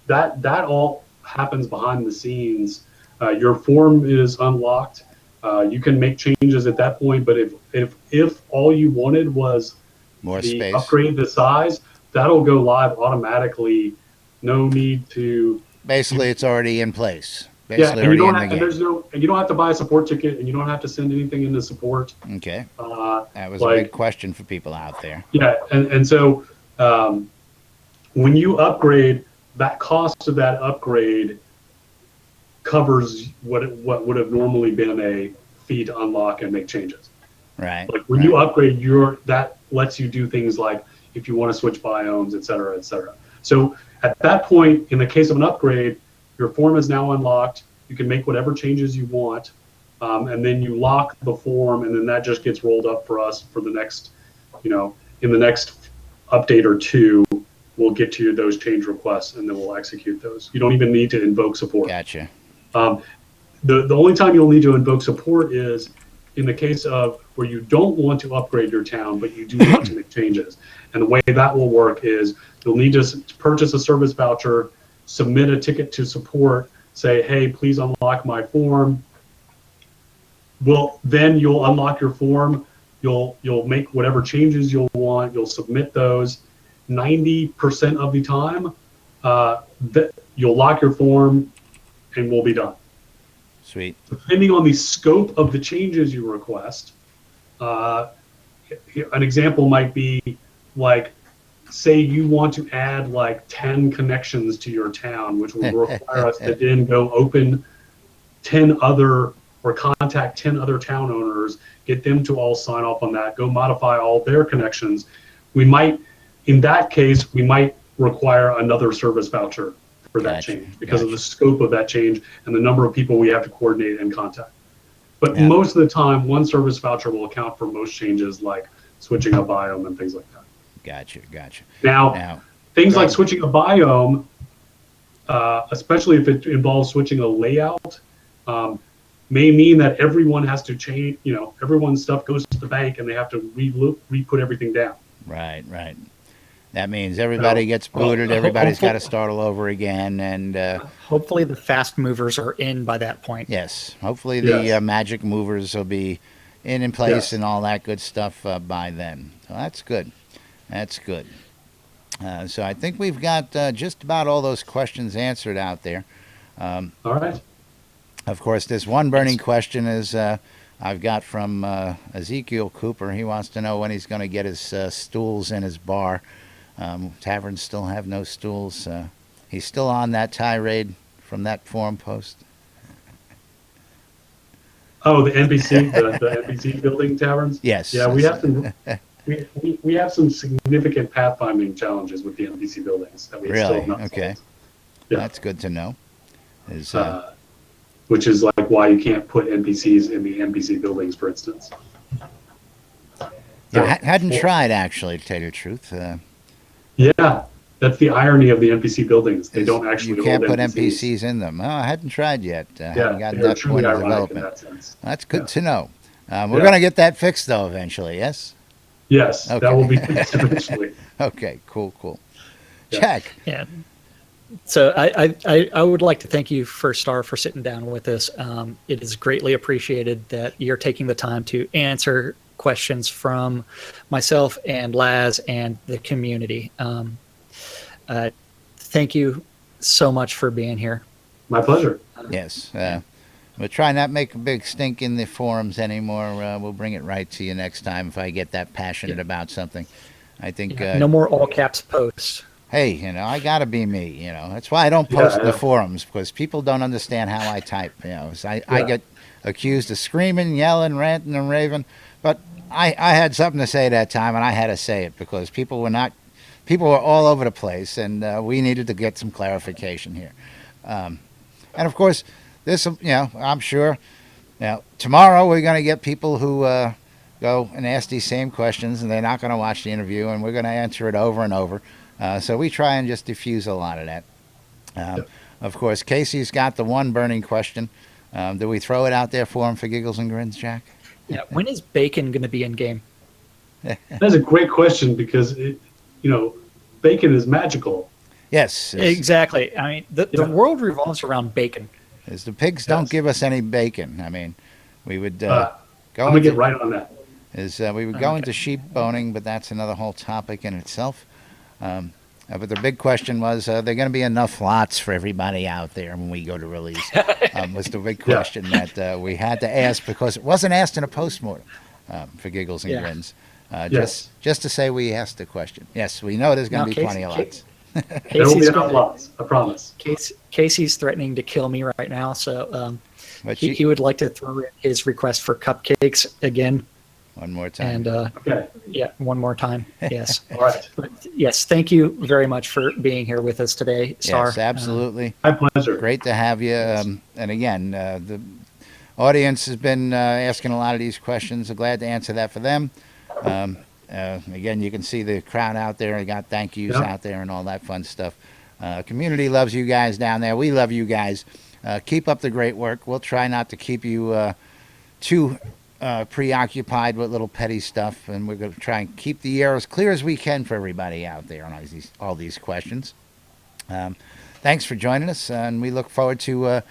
S2: that all happens behind the scenes. Your form is unlocked. You can make changes at that point. But if all you wanted was
S1: More
S2: the
S1: space.
S2: upgrade the size, that'll go live automatically. No need to.
S1: Basically, it's already in place.
S2: Yeah,
S1: Basically,
S2: and you
S1: already
S2: don't
S1: in
S2: have,
S1: the
S2: and
S1: game.
S2: you don't have to buy a support ticket, and you don't have to send anything into support.
S1: Okay,
S2: Uh,
S1: that was a
S2: like-
S1: big question for people out there.
S2: Yeah, and so when you upgrade, that cost of that upgrade covers what would have normally been a fee to unlock and make changes.
S1: Right.
S2: Like when
S1: right.
S2: you upgrade, that lets you do things like if you want to switch biomes, et cetera, et cetera. So at that point, in the case of an upgrade, your form is now unlocked. You can make whatever changes you want, and then you lock the form, and then that just gets rolled up for us for the next, in the next update or two, we'll get to those change requests, and then we'll execute those. You don't even need to invoke support.
S1: Gotcha.
S2: The only time you'll need to invoke support is in the case of where you don't want to upgrade your town, but you do want to make changes. And the way that will work is you'll need to purchase a service voucher, submit a ticket to support, say, hey, please unlock my form. Well, then you'll unlock your form. You'll make whatever changes you'll want. You'll submit those. 90% of the time, you'll lock your form, and we'll be done.
S1: Sweet.
S2: Depending on the scope of the changes you request, an example might be like, say you want to add like 10 connections to your town, which will require us to then go open 10 other or contact 10 other town owners, get them to all sign off on that, go modify all their connections. We might, in that case, we might require another service voucher for that
S1: Gotcha,
S2: change because of the
S1: gotcha.
S2: scope of that change and the number of people we have to coordinate and contact. But
S1: Yeah.
S2: most of the time, one service voucher will account for most changes like switching a biome and things like that.
S1: Gotcha.
S2: Now, things
S1: go
S2: like
S1: ahead.
S2: switching a biome, especially if it involves switching a layout, may mean that everyone has to change, everyone's stuff goes to the bank and they have to re-put everything down.
S1: Right. That means everybody gets booted. Everybody's got to start all over again. And
S3: Hopefully the fast movers are in by that point.
S1: yes, hopefully the
S2: Yes.
S1: magic movers will be in place
S2: Yes.
S1: and all that good stuff by then. So that's good. So I think we've got just about all those questions answered out there.
S2: All right.
S1: Of course, this one burning question is I've got from Ezekiel Cooper. He wants to know when he's going to get his stools in his bar. Taverns still have no stools. He's still on that tirade from that forum post.
S2: Oh, the NBC, the NBC building taverns.
S1: Yes.
S2: Yeah, we have some. We have some significant pathfinding challenges with the NBC buildings that we still
S1: Really?
S2: have not
S1: Okay.
S2: solved. Yeah.
S1: That's good to know. Is
S2: Which is like why you can't put NPCs in the NBC buildings, for instance.
S1: yeah, hadn't tried actually, to tell you the truth.
S2: Yeah, that's the irony of the NPC buildings. They
S1: is
S2: don't actually
S1: You can't
S2: hold
S1: put
S2: NPCs.
S1: NPCs in them. Oh, I hadn't tried yet. Haven't
S2: Yeah,
S1: gotten
S2: they're
S1: that
S2: truly
S1: point of
S2: ironic in
S1: development.
S2: that sense.
S1: That's good
S2: Yeah.
S1: to know. We're
S2: Yeah.
S1: going to get that fixed though eventually. Yes.
S2: Yes,
S1: Okay.
S2: that will be fixed eventually.
S1: Okay. Cool.
S2: Yeah.
S1: Check.
S3: Yeah. So I would like to thank you for Starr for sitting down with us. It is greatly appreciated that you're taking the time to answer questions from myself and Laz and the community. Thank you so much for being here.
S2: My pleasure.
S1: Yes. We'll try not make a big stink in the forums anymore. We'll bring it right to you next time if I get that passionate about something. I think,
S3: No more all caps posts.
S1: hey, I got to be me. That's why I don't post in the
S2: Yeah.
S1: forums because people don't understand how I type. So I
S2: Yeah.
S1: get accused of screaming, yelling, ranting, and raving. But I had something to say that time, and I had to say it because people were all over the place, and we needed to get some clarification here. And of course, this, I'm sure, tomorrow we're going to get people who go and ask these same questions, and they're not going to watch the interview, and we're going to answer it over and over. So we try and just diffuse a lot of that. Of course, Casey's got the one burning question. Do we throw it out there for him for giggles and grins, Jack?
S3: Yeah. When is bacon going to be in game?
S2: That's a great question because bacon is magical.
S1: Yes.
S3: Exactly. I mean, the
S2: Yeah.
S3: world revolves around bacon.
S1: As the pigs don't
S2: Yes.
S1: give us any bacon. I mean, we would
S2: I'm
S1: go
S2: gonna get
S1: into,
S2: right on that.
S1: we would go into sheep boning, but that's another whole topic in itself. But the big question was, are there going to be enough lots for everybody out there when we go to release? Was the big question that we had to ask because it wasn't asked in a postmortem for giggles and
S3: Yeah.
S1: grins.
S2: Yes.
S1: Just to say we asked the question. Yes, we know there's going
S3: Now,
S1: to be plenty of lots.
S2: There will be
S3: Casey's,
S2: enough lots. I promise.
S3: Casey's threatening to kill me right now, so
S1: But
S3: he would like to throw in his request for cupcakes again.
S1: one more time.
S3: And
S2: Okay.
S3: yeah, one more time. Yes.
S2: All right.
S3: But yes, thank you very much for being here with us today, Starr.
S1: Yes, absolutely.
S2: My pleasure.
S1: Great to have you. And again, the audience has been asking a lot of these questions. I'm glad to answer that for them. Again, you can see the crowd out there. I got thank yous
S2: Yeah.
S1: out there and all that fun stuff. Community loves you guys down there. We love you guys. Keep up the great work. We'll try not to keep you too preoccupied with little petty stuff, and we're going to try and keep the air as clear as we can for everybody out there on all these questions. Thanks for joining us, and we look forward to a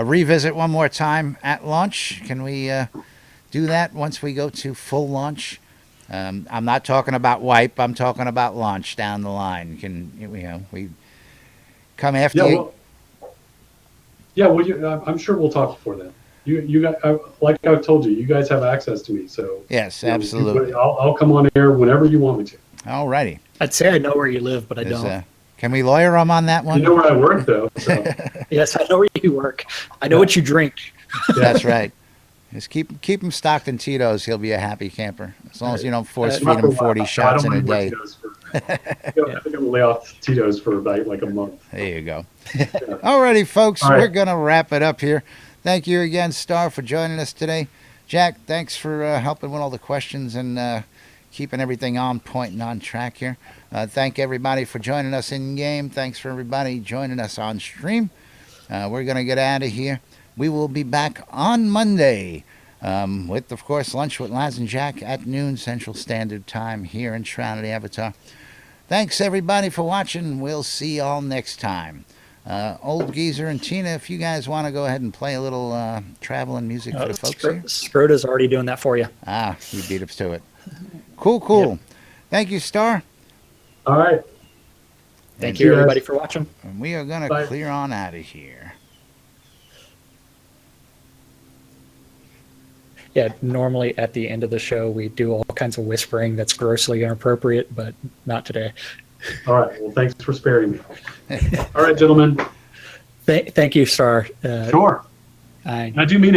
S1: revisit one more time at launch. Can we do that once we go to full launch? I'm not talking about wipe. I'm talking about launch down the line. We come after
S2: Yeah.
S1: you.
S2: Well, I'm sure we'll talk before then. you got, like I've told you, you guys have access to me. So
S1: Yes,
S2: you know,
S1: absolutely.
S2: I'll come on air whenever you want me to.
S1: All righty.
S3: I'd say I know where you live, but I don't.
S1: Can we lawyer him on that
S2: You
S1: one?
S2: know where I work, though. So.
S3: Yes, I know where you work. I know what you drink.
S1: That's right. Just keep him stocked in Tito's. He'll be a happy camper as long as you don't force feed
S2: Not
S1: him
S2: for
S1: 40
S2: I
S1: shots
S2: don't
S1: in a
S2: need more
S1: day.
S2: Tito's I think I'm gonna lay off Tito's for about like a month.
S1: There you go. Alrighty, folks,
S2: All right.
S1: we're gonna wrap it up here. Thank you again, Starr, for joining us today. Jack, thanks for helping with all the questions and keeping everything on point and on track here. Thank everybody for joining us in game. Thanks for everybody joining us on stream. We're gonna get out of here. We will be back on Monday with, of course, Lunch with Laz and Jack at noon Central Standard Time here in Shroud of the Avatar. Thanks, everybody, for watching. We'll see y'all next time. Old Geezer and Tina, if you guys want to go ahead and play a little traveling music for the folks here.
S3: Shroud is already doing that for you.
S1: Ah, you beat us to it. Cool. Yep. Thank you, Starr.
S2: All right.
S3: Thank you, everybody, for watching.
S1: And we are going to clear on out of here.
S3: Yeah, normally at the end of the show, we do all kinds of whispering that's grossly inappropriate, but not today.
S2: All right. Well, thanks for sparing me. All right, gentlemen.
S3: Thank you, Starr.
S2: Sure. I do mean it.